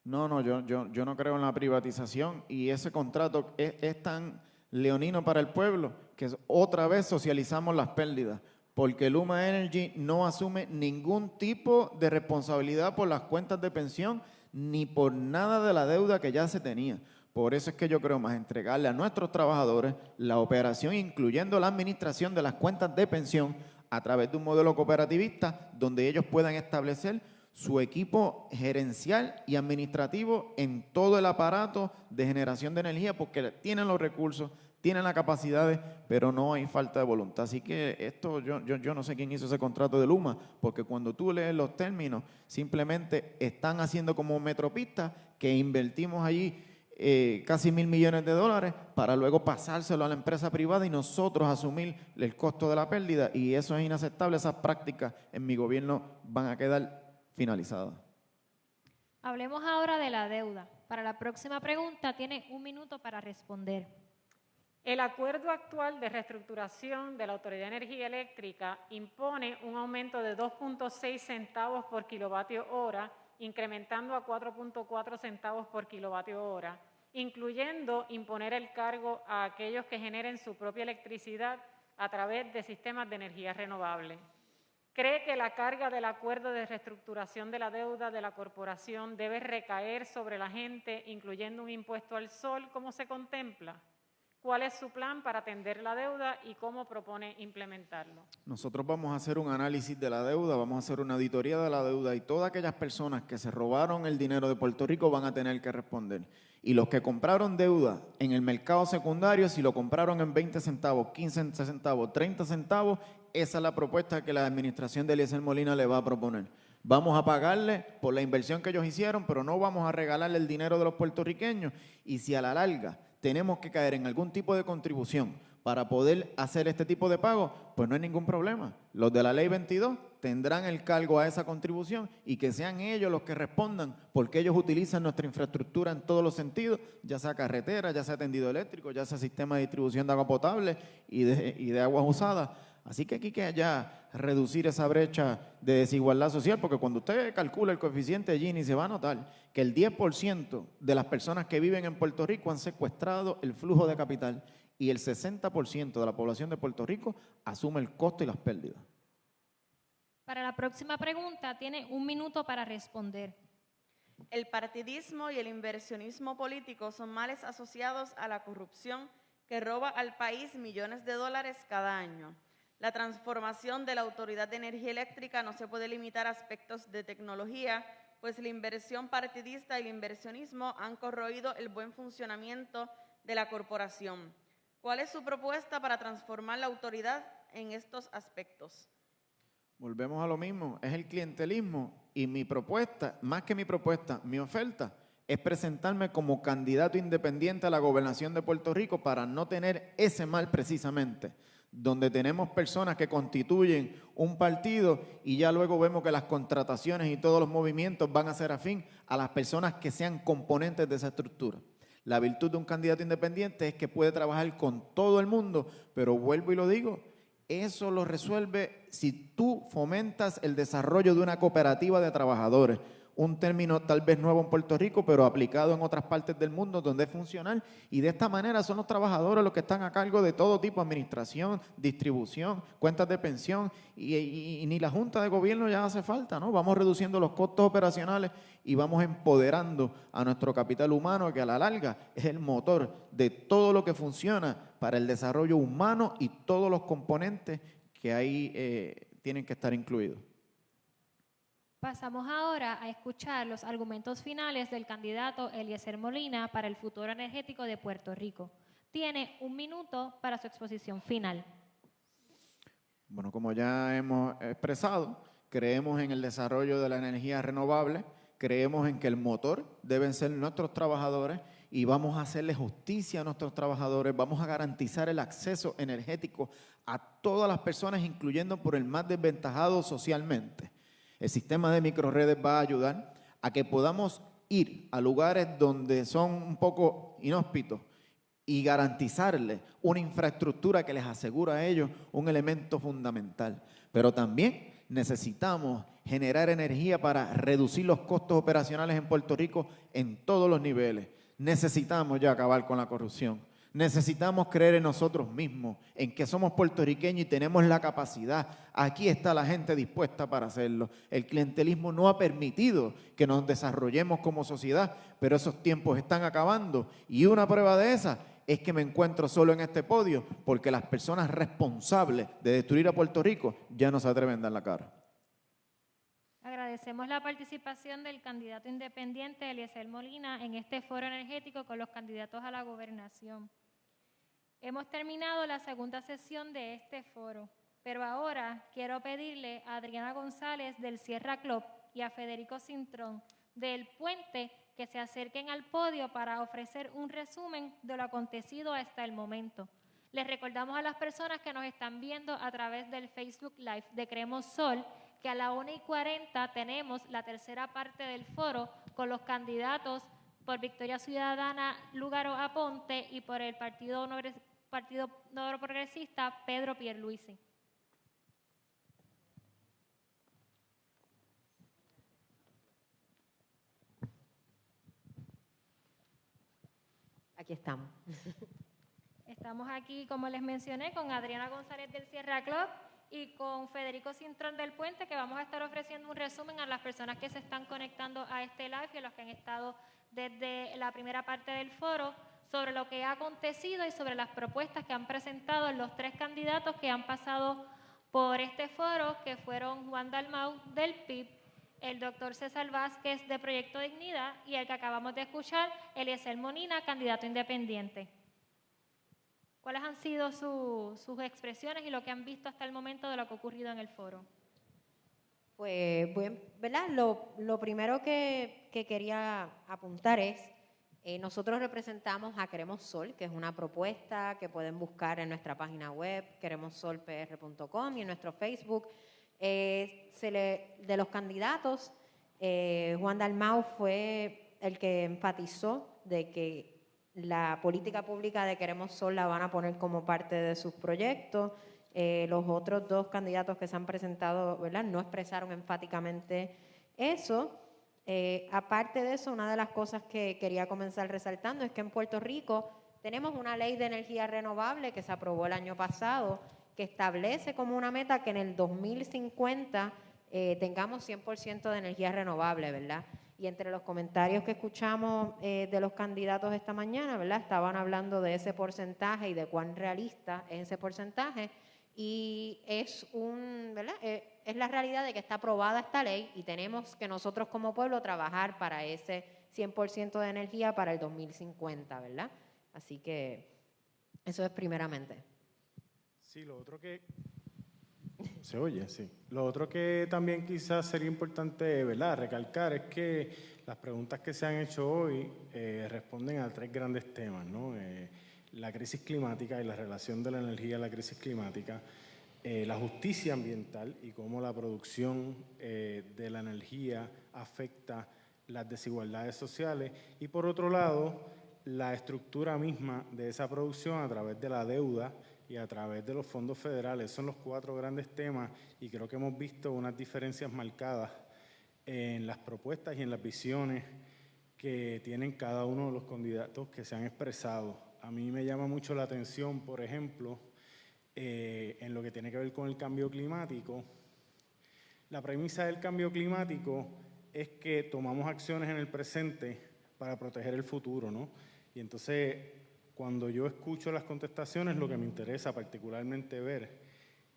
No, yo no creo en la privatización y ese contrato es tan leonino para el pueblo que otra vez socializamos las pérdidas porque Luma Energy no asume ningún tipo de responsabilidad por las cuentas de pensión ni por nada de la deuda que ya se tenía. Por eso es que yo creo más entregarle a nuestros trabajadores la operación, incluyendo la administración de las cuentas de pensión a través de un modelo cooperativista donde ellos puedan establecer su equipo gerencial y administrativo en todo el aparato de generación de energía porque tienen los recursos, tienen las capacidades, pero no hay falta de voluntad. Así que esto yo no sé quién hizo ese contrato de Luma, porque cuando tú lees los términos, simplemente están haciendo como Metropista que invertimos allí casi 1,000 millones de dólares para luego pasárselo a la empresa privada y nosotros asumir el costo de la pérdida y eso es inaceptable. Esas prácticas en mi gobierno van a quedar finalizadas. Hablemos ahora de la deuda. Para la próxima pregunta tiene 1 minuto para responder. El acuerdo actual de reestructuración de la Autoridad de Energía Eléctrica impone un aumento de 2.6 centavos por kilovatio hora, incrementando a 4.4 centavos por kilovatio hora, incluyendo imponer el cargo a aquellos que generen su propia electricidad a través de sistemas de energía renovable. ¿Cree que la carga del acuerdo de reestructuración de la deuda de la corporación debe recaer sobre la gente, incluyendo un impuesto al sol, como se contempla? ¿Cuál es su plan para atender la deuda y cómo propone implementarlo? Nosotros vamos a hacer un análisis de la deuda, vamos a hacer una auditoría de la deuda y todas aquellas personas que se robaron el dinero de Puerto Rico van a tener que responder. Y los que compraron deuda en el mercado secundario, si lo compraron en 20 centavos, 15 centavos, 30 centavos, esa es la propuesta que la administración de Eliezer Molina le va a proponer. Vamos a pagarle por la inversión que ellos hicieron, pero no vamos a regalarle el dinero de los puertorriqueños. Y si a la larga tenemos que caer en algún tipo de contribución para poder hacer este tipo de pago, pues no hay ningún problema. Los de la Ley 22 tendrán el cargo a esa contribución y que sean ellos los que respondan porque ellos utilizan nuestra infraestructura en todos los sentidos, ya sea carretera, ya sea tendido eléctrico, ya sea sistema de distribución de agua potable y de aguas usadas. Así que aquí que ya reducir esa brecha de desigualdad social, porque cuando usted calcula el coeficiente de Gini se va a notar que el 10% de las personas que viven en Puerto Rico han secuestrado el flujo de capital y el 60% de la población de Puerto Rico asume el costo y las pérdidas. Para la próxima pregunta tiene 1 minuto para responder. El partidismo y el inversionismo político son males asociados a la corrupción que roba al país millones de dólares cada año. La transformación de la Autoridad de Energía Eléctrica no se puede limitar a aspectos de tecnología, pues la inversión partidista y el inversionismo han corroído el buen funcionamiento de la corporación. ¿Cuál es su propuesta para transformar la autoridad en estos aspectos? Volvemos a lo mismo, es el clientelismo y mi propuesta, más que mi propuesta, mi oferta es presentarme como candidato independiente a la gobernación de Puerto Rico para no tener ese mal precisamente, donde tenemos personas que constituyen un partido y ya luego vemos que las contrataciones y todos los movimientos van a ser afín a las personas que sean componentes de esa estructura. La virtud de un candidato independiente es que puede trabajar con todo el mundo, pero vuelvo y lo digo, eso lo resuelve si tú fomentas el desarrollo de una cooperativa de trabajadores, un término tal vez nuevo en Puerto Rico, pero aplicado en otras partes del mundo donde es funcional. Y de esta manera son los trabajadores los que están a cargo de todo tipo, administración, distribución, cuentas de pensión, y ni la Junta de Gobierno ya hace falta, ¿no? Vamos reduciendo los costos operacionales y vamos empoderando a nuestro capital humano, que a la larga es el motor de todo lo que funciona para el desarrollo humano y todos los componentes que ahí tienen que estar incluidos. Pasamos ahora a escuchar los argumentos finales del candidato Eliezer Molina para el futuro energético de Puerto Rico. Tiene 1 minuto para su exposición final. Bueno, como ya hemos expresado, creemos en el desarrollo de la energía renovable, creemos en que el motor deben ser nuestros trabajadores y vamos a hacerle justicia a nuestros trabajadores, vamos a garantizar el acceso energético a todas las personas, incluyendo por el más desventajado socialmente. El sistema de microredes va a ayudar a que podamos ir a lugares donde son un poco inhóspitos y garantizarles una infraestructura que les asegura a ellos un elemento fundamental. Pero también necesitamos generar energía para reducir los costos operacionales en Puerto Rico en todos los niveles. Necesitamos ya acabar con la corrupción. Necesitamos creer en nosotros mismos, en que somos puertorriqueños y tenemos la capacidad. Aquí está la gente dispuesta para hacerlo. El clientelismo no ha permitido que nos desarrollemos como sociedad, pero esos tiempos están acabando. Y una prueba de esa es que me encuentro solo en este podio porque las personas responsables de destruir a Puerto Rico ya no se atreven a dar la cara. Agradecemos la participación del candidato independiente Eliezer Molina en este foro energético con los candidatos a la gobernación. Hemos terminado la segunda sesión de este foro, pero ahora quiero pedirle a Adriana González del Sierra Club y a Federico Cintrón del Puente que se acerquen al podio para ofrecer un resumen de lo acontecido hasta el momento. Les recordamos a las personas que nos están viendo a través del Facebook Live de Creemos Sol que a la 1:40 tenemos la tercera parte del foro con los candidatos por Victoria Ciudadana Lugaro Aponte y por el Partido Nuevo Progresista Pedro Pierluisi. Aquí estamos. Estamos aquí, como les mencioné, con Adriana González del Sierra Club y con Federico Cintrón del Puente, que vamos a estar ofreciendo un resumen a las personas que se están conectando a este live y a los que han estado desde la primera parte del foro sobre lo que ha acontecido y sobre las propuestas que han presentado los 3 candidatos que han pasado por este foro, que fueron Juan Dalmau del PIB, el doctor César Vázquez de Proyecto Dignidad y el que acabamos de escuchar, Eliezer Molina, candidato independiente. ¿Cuáles han sido sus expresiones y lo que han visto hasta el momento de lo que ha ocurrido en el foro? Pues, ¿verdad? Lo primero que quería apuntar es, nosotros representamos a Queremos Sol, que es una propuesta que pueden buscar en nuestra página web, queremossolpr.com, y en nuestro Facebook. De los candidatos, Juan Dalmau fue el que enfatizó de que la política pública de Queremos Sol la van a poner como parte de sus proyectos. Los otros dos candidatos que se han presentado, ¿verdad?, no expresaron enfáticamente eso. Aparte de eso, una de las cosas que quería comenzar resaltando es que en Puerto Rico tenemos una ley de energía renovable que se aprobó el año pasado, que establece como una meta que en el 2050 tengamos 100% de energía renovable, ¿verdad? Y entre los comentarios que escuchamos de los candidatos esta mañana, ¿verdad?, estaban hablando de ese porcentaje y de cuán realista es ese porcentaje. Y es ¿verdad? Es la realidad de que está aprobada esta ley y tenemos que nosotros como pueblo trabajar para ese 100% de energía para el 2050, ¿verdad? Así que eso es primeramente. Sí, lo otro que... Se oye, sí. Lo otro que también quizás sería importante, ¿verdad?, recalcar es que las preguntas que se han hecho hoy responden a tres grandes temas, ¿no? La crisis climática y la relación de la energía a la crisis climática, la justicia ambiental y cómo la producción de la energía afecta las desigualdades sociales, y por otro lado, la estructura misma de esa producción a través de la deuda y a través de los fondos federales. Son los cuatro grandes temas, y creo que hemos visto unas diferencias marcadas en las propuestas y en las visiones que tienen cada uno de los candidatos que se han expresado. A mí me llama mucho la atención, por ejemplo, en lo que tiene que ver con el cambio climático. La premisa del cambio climático es que tomamos acciones en el presente para proteger el futuro, ¿no? Y entonces, cuando yo escucho las contestaciones, lo que me interesa particularmente ver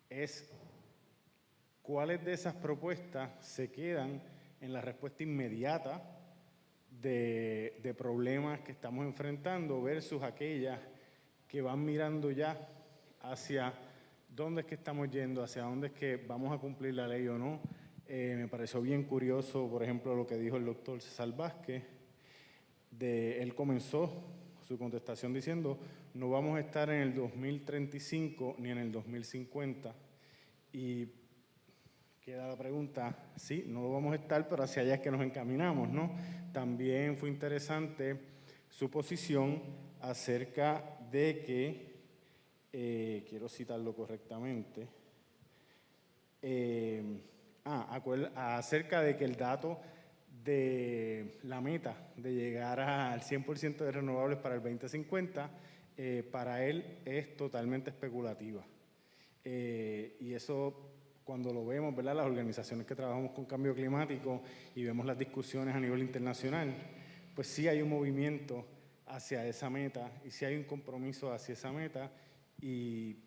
es cuáles de esas propuestas se quedan en la respuesta inmediata de problemas que estamos enfrentando versus aquellas que van mirando ya hacia dónde es que estamos yendo, hacia dónde es que vamos a cumplir la ley o no. Me pareció bien curioso, por ejemplo, lo que dijo el doctor César Vázquez. Él comenzó su contestación diciendo: no vamos a estar en el 2035 ni en el 2050. Y queda la pregunta, sí, no lo vamos a estar, pero hacia allá es que nos encaminamos, ¿no? También fue interesante su posición acerca de que, quiero citarlo correctamente, acerca de que el dato de la meta de llegar al 100% de renovables para el 2050, para él es totalmente especulativa. Y eso, cuando lo vemos, ¿verdad?, las organizaciones que trabajamos con cambio climático y vemos las discusiones a nivel internacional, pues sí hay un movimiento hacia esa meta y sí hay un compromiso hacia esa meta, y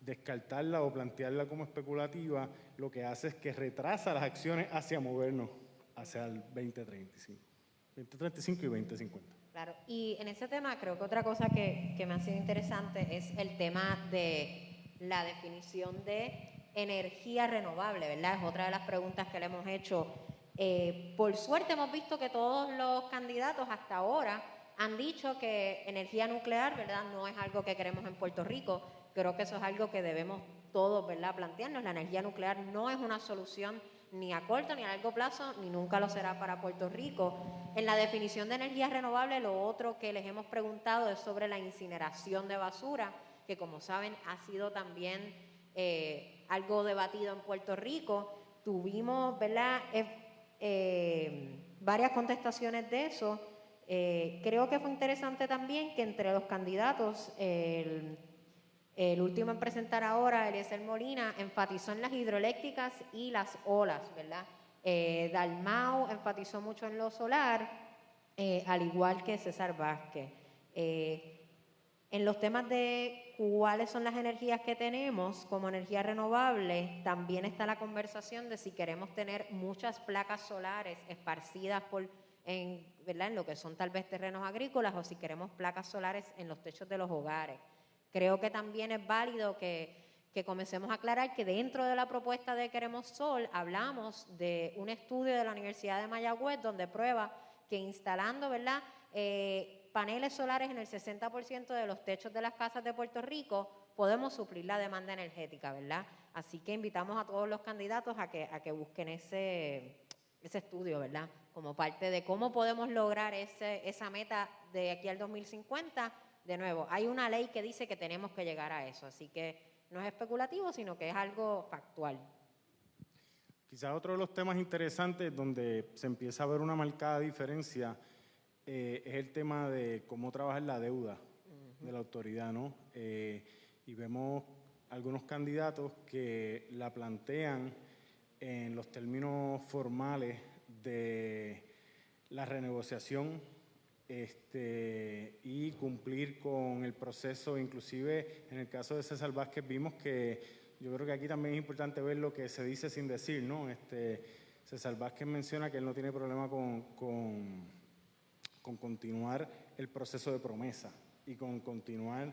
descartarla o plantearla como especulativa lo que hace es que retrasa las acciones hacia movernos hacia el 2035 y 2050. Claro, y en ese tema creo que otra cosa que me ha sido interesante es el tema de la definición de energía renovable, ¿verdad? Es otra de las preguntas que le hemos hecho. Por suerte hemos visto que todos los candidatos hasta ahora han dicho que energía nuclear, ¿verdad?, no es algo que queremos en Puerto Rico. Creo que eso es algo que debemos todos, ¿verdad?, plantearnos. La energía nuclear no es una solución ni a corto ni a largo plazo, ni nunca lo será para Puerto Rico. En la definición de energía renovable, lo otro que les hemos preguntado es sobre la incineración de basura, que como saben ha sido también algo debatido en Puerto Rico. Tuvimos, ¿verdad?, varias contestaciones de eso. Creo que fue interesante también que entre los candidatos, el último en presentar ahora, Eliezer Molina, enfatizó en las hidroeléctricas y las olas, ¿verdad? Dalmau enfatizó mucho en lo solar, al igual que César Vázquez. En los temas de cuáles son las energías que tenemos como energía renovable, también está la conversación de si queremos tener muchas placas solares esparcidas ¿verdad?, en lo que son tal vez terrenos agrícolas, o si queremos placas solares en los techos de los hogares. Creo que también es válido que que comencemos a aclarar que dentro de la propuesta de Queremos Sol hablamos de un estudio de la Universidad de Mayagüez donde prueba que instalando, ¿verdad?, paneles solares en el 60% de los techos de las casas de Puerto Rico podemos suplir la demanda energética, ¿verdad? Así que invitamos a todos los candidatos a que busquen ese estudio, ¿verdad?, como parte de cómo podemos lograr esa meta de aquí al 2050. De nuevo, hay una ley que dice que tenemos que llegar a eso, así que no es especulativo, sino que es algo factual. Quizás otro de los temas interesantes donde se empieza a ver una marcada diferencia es el tema de cómo trabajar la deuda de la autoridad, ¿no? Y vemos algunos candidatos que la plantean en los términos formales de la renegociación y cumplir con el proceso. Inclusive en el caso de César Vázquez vimos que yo creo que aquí también es importante ver lo que se dice sin decir, ¿no? César Vázquez menciona que él no tiene problema con continuar el proceso de promesa y con continuar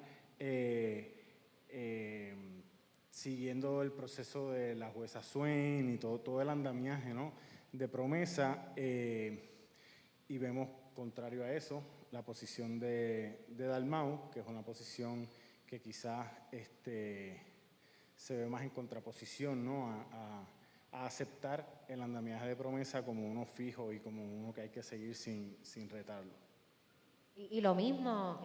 siguiendo el proceso de la jueza Swain y todo el andamiaje, ¿no?, de promesa, y vemos, contrario a eso, la posición de Dalmau, que es una posición que quizás se ve más en contraposición, ¿no?, a aceptar el andamiaje de promesa como uno fijo y como uno que hay que seguir sin retarlo. Y lo mismo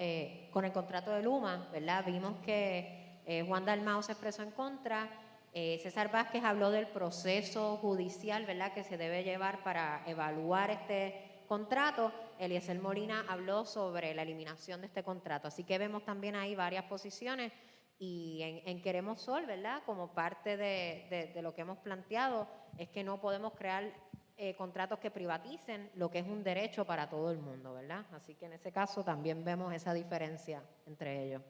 con el contrato de Luma, ¿verdad? Vimos que Juan Dalmau se expresó en contra, César Vázquez habló del proceso judicial, ¿verdad?, que se debe llevar para evaluar este contrato. Eliezer Molina habló sobre la eliminación de este contrato. Así que vemos también ahí varias posiciones. Y en Queremos Sol, ¿verdad?, como parte de lo que hemos planteado, es que no podemos crear contratos que privaticen lo que es un derecho para todo el mundo, ¿verdad? Así que en ese caso también vemos esa diferencia entre ellos.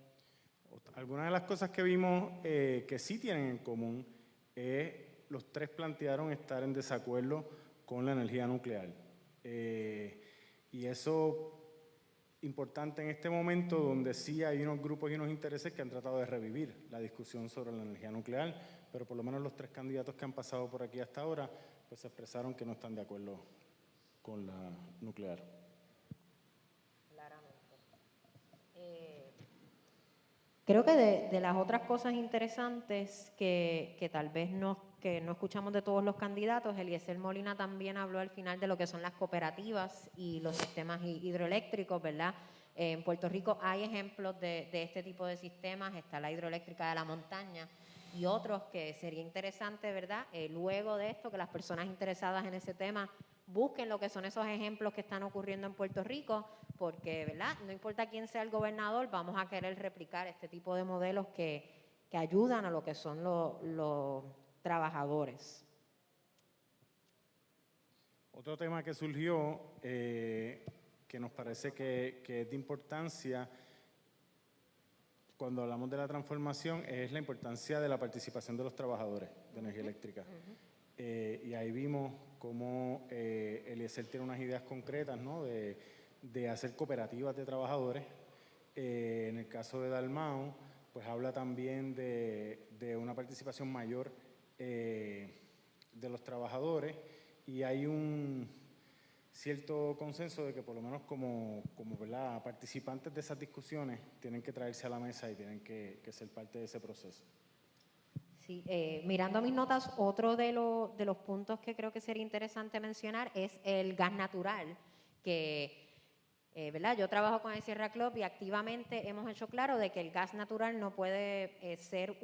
Algunas de las cosas que vimos que sí tienen en común es los tres plantearon estar en desacuerdo con la energía nuclear. Y eso importante en este momento donde sí hay unos grupos y unos intereses que han tratado de revivir la discusión sobre la energía nuclear, pero por lo menos los tres candidatos que han pasado por aquí hasta ahora pues se expresaron que no están de acuerdo con la nuclear. Claramente. Creo que de las otras cosas interesantes que tal vez no escuchamos de todos los candidatos, Eliezer Molina también habló al final de lo que son las cooperativas y los sistemas hidroeléctricos, ¿verdad? En Puerto Rico hay ejemplos de este tipo de sistemas, está la hidroeléctrica de la montaña y otros que sería interesante, ¿verdad? Luego de esto, que las personas interesadas en ese tema busquen lo que son esos ejemplos que están ocurriendo en Puerto Rico, porque, ¿verdad?, no importa quién sea el gobernador, vamos a querer replicar este tipo de modelos que ayudan a lo que son los trabajadores. Otro tema que surgió, que nos parece que es de importancia cuando hablamos de la transformación, es la importancia de la participación de los trabajadores de energía eléctrica. Y ahí vimos cómo Eliezer tiene unas ideas concretas, ¿no?, de hacer cooperativas de trabajadores. En el caso de Dalmau, pues habla también de una participación mayor de los trabajadores, y hay un cierto consenso de que por lo menos como ¿verdad?, participantes de esas discusiones tienen que traerse a la mesa y tienen que ser parte de ese proceso. Sí, mirando mis notas, otro de los puntos que creo que sería interesante mencionar es el gas natural, que ¿verdad?, yo trabajo con el Sierra Club y activamente hemos hecho claro de que el gas natural no puede ser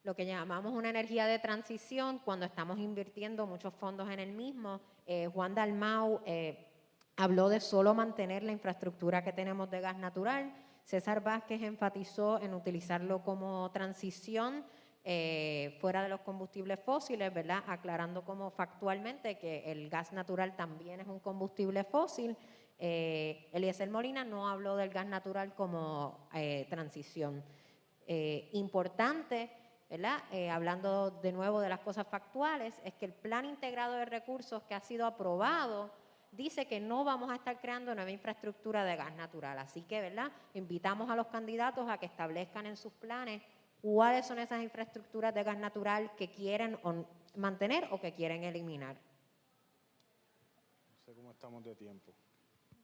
lo que llamamos una energía de transición cuando estamos invirtiendo muchos fondos en el mismo. Juan Dalmau habló de solo mantener la infraestructura que tenemos de gas natural. César Vázquez enfatizó en utilizarlo como transición fuera de los combustibles fósiles, ¿verdad?, aclarando como factualmente que el gas natural también es un combustible fósil. Eliezer Molina no habló del gas natural como transición. Importante, ¿verdad?, hablando de nuevo de las cosas factuales, es que el Plan Integrado de Recursos que ha sido aprobado dice que no vamos a estar creando nueva infraestructura de gas natural. Así que, ¿verdad?, invitamos a los candidatos a que establezcan en sus planes ¿Cuáles son esas infraestructuras de gas natural que quieren mantener o que quieren eliminar? No sé cómo estamos de tiempo.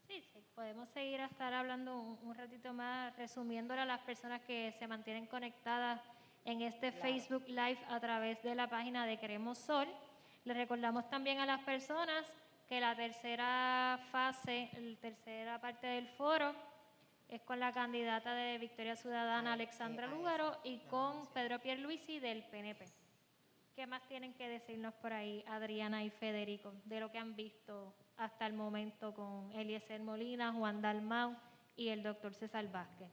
Sí, podemos seguir a estar hablando un ratito más, resumiéndole a las personas que se mantienen conectadas en este Facebook Live a través de la página de Queremos Sol. Les recordamos también a las personas que la tercera fase, la tercera parte del foro es con la candidata de Victoria Ciudadana, Alexandra Lúgaro, y con Pedro Pierluisi del PNP. ¿Qué más tienen que decirnos por ahí, Adriana y Federico, de lo que han visto hasta el momento con Eliezer Molina, Juan Dalmau y el doctor César Vázquez?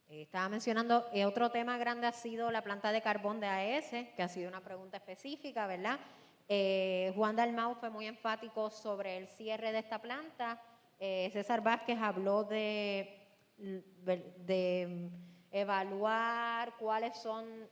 Estaba mencionando, otro tema grande ha sido la planta de carbón de AES, que ha sido una pregunta específica, ¿verdad? Juan Dalmau fue muy enfático sobre el cierre de esta planta. César Vázquez habló de evaluar cuáles son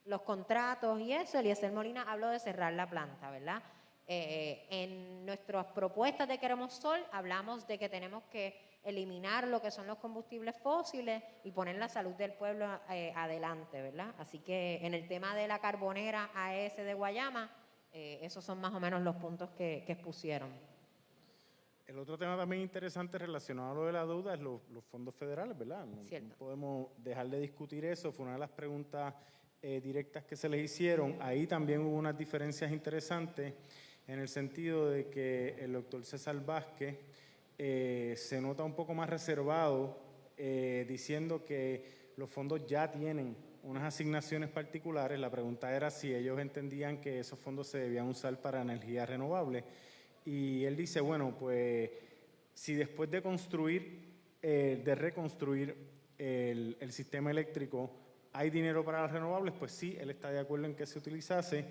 los contratos y eso. Eliezer Molina habló de cerrar la planta, ¿verdad? En nuestras propuestas de Queremos Sol hablamos de que tenemos que eliminar lo que son los combustibles fósiles y poner la salud del pueblo adelante, ¿verdad? Así que en el tema de la carbonera AES de Guayama, esos son más o menos los puntos que expusieron. El otro tema también interesante relacionado a lo de la deuda es los fondos federales, ¿verdad? No podemos dejar de discutir eso. Fue una de las preguntas directas que se les hicieron. Ahí también hubo unas diferencias interesantes en el sentido de que el doctor César Vázquez se nota un poco más reservado, diciendo que los fondos ya tienen unas asignaciones particulares. La pregunta era si ellos entendían que esos fondos se debían usar para energías renovables. Y él dice, bueno, pues si después de reconstruir el sistema eléctrico hay dinero para las renovables, pues sí, él está de acuerdo en que se utilizase.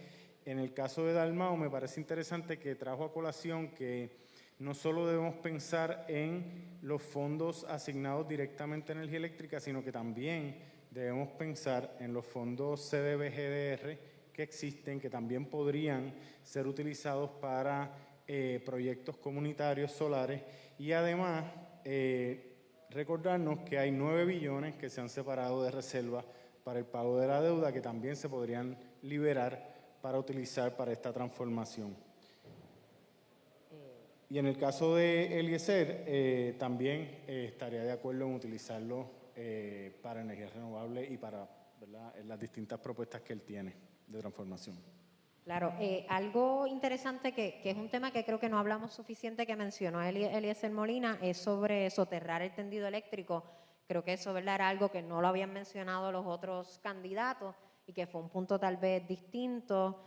En el caso de Dalmau me parece interesante que trajo a colación que no solo debemos pensar en los fondos asignados directamente a energía eléctrica, sino que también debemos pensar en los fondos CDBGDR que existen, que también podrían ser utilizados para proyectos comunitarios solares, y además recordarnos que hay 9 billones que se han separado de reserva para el pago de la deuda que también se podrían liberar para utilizar para esta transformación. Y en el caso de Eliezer, también estaría de acuerdo en utilizarlo para energías renovables y para, ¿verdad?, las distintas propuestas que él tiene de transformación. Claro, algo interesante que es un tema que creo que no hablamos suficiente, que mencionó Eliezer Molina, es sobre soterrar el tendido eléctrico. Creo que eso, ¿verdad?, era algo que no lo habían mencionado los otros candidatos y que fue un punto tal vez distinto.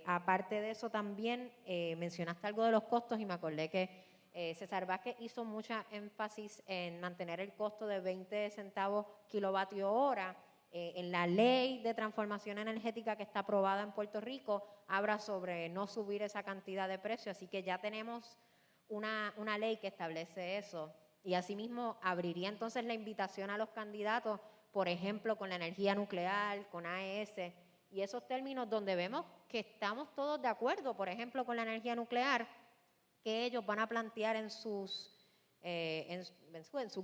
Aparte de eso también mencionaste algo de los costos y me acordé que César Vázquez hizo mucha énfasis en mantener el costo de 20 centavos kilovatio hora. En la ley de transformación energética que está aprobada en Puerto Rico habla sobre no subir esa cantidad de precio, así que ya tenemos una ley que establece eso. Y asimismo abriría entonces la invitación a los candidatos, por ejemplo, con la energía nuclear, con AES, y esos términos donde vemos que estamos todos de acuerdo, por ejemplo, con la energía nuclear, que ellos van a plantear en sus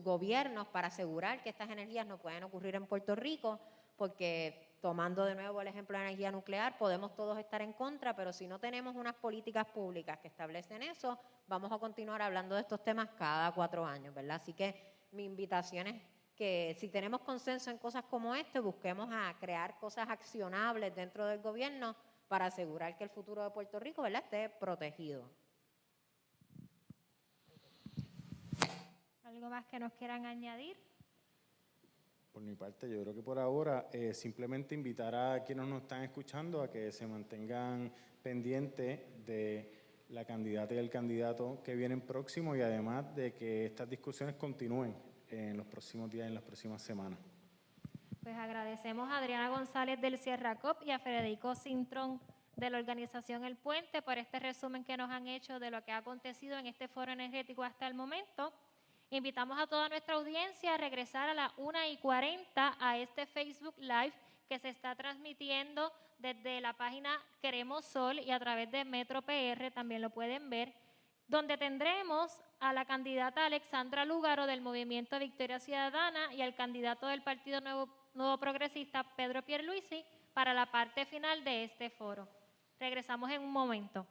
gobiernos para asegurar que estas energías no pueden ocurrir en Puerto Rico, porque tomando de nuevo el ejemplo de la energía nuclear, podemos todos estar en contra, pero si no tenemos unas políticas públicas que establecen eso, vamos a continuar hablando de estos temas cada 4 años, ¿verdad? Así que mi invitación es que si tenemos consenso en cosas como este, busquemos a crear cosas accionables dentro del gobierno para asegurar que el futuro de Puerto Rico, ¿verdad?, esté protegido. ¿Algo más que nos quieran añadir? Por mi parte, yo creo que por ahora simplemente invitar a quienes nos están escuchando a que se mantengan pendientes de la candidata y el candidato que vienen próximos, y además de que estas discusiones continúen en los próximos días y en las próximas semanas. Pues agradecemos a Adriana González del Sierra COP y a Federico Cintrón de la organización El Puente por este resumen que nos han hecho de lo que ha acontecido en este foro energético hasta el momento. Invitamos a toda nuestra audiencia a regresar a las 1:40 a este Facebook Live que se está transmitiendo desde la página Queremos Sol y a través de Metro PR, también lo pueden ver, donde tendremos a la candidata Alexandra Lúgaro del Movimiento Victoria Ciudadana y al candidato del Partido Nuevo Progresista, Pedro Pierluisi, para la parte final de este foro. Regresamos en un momento.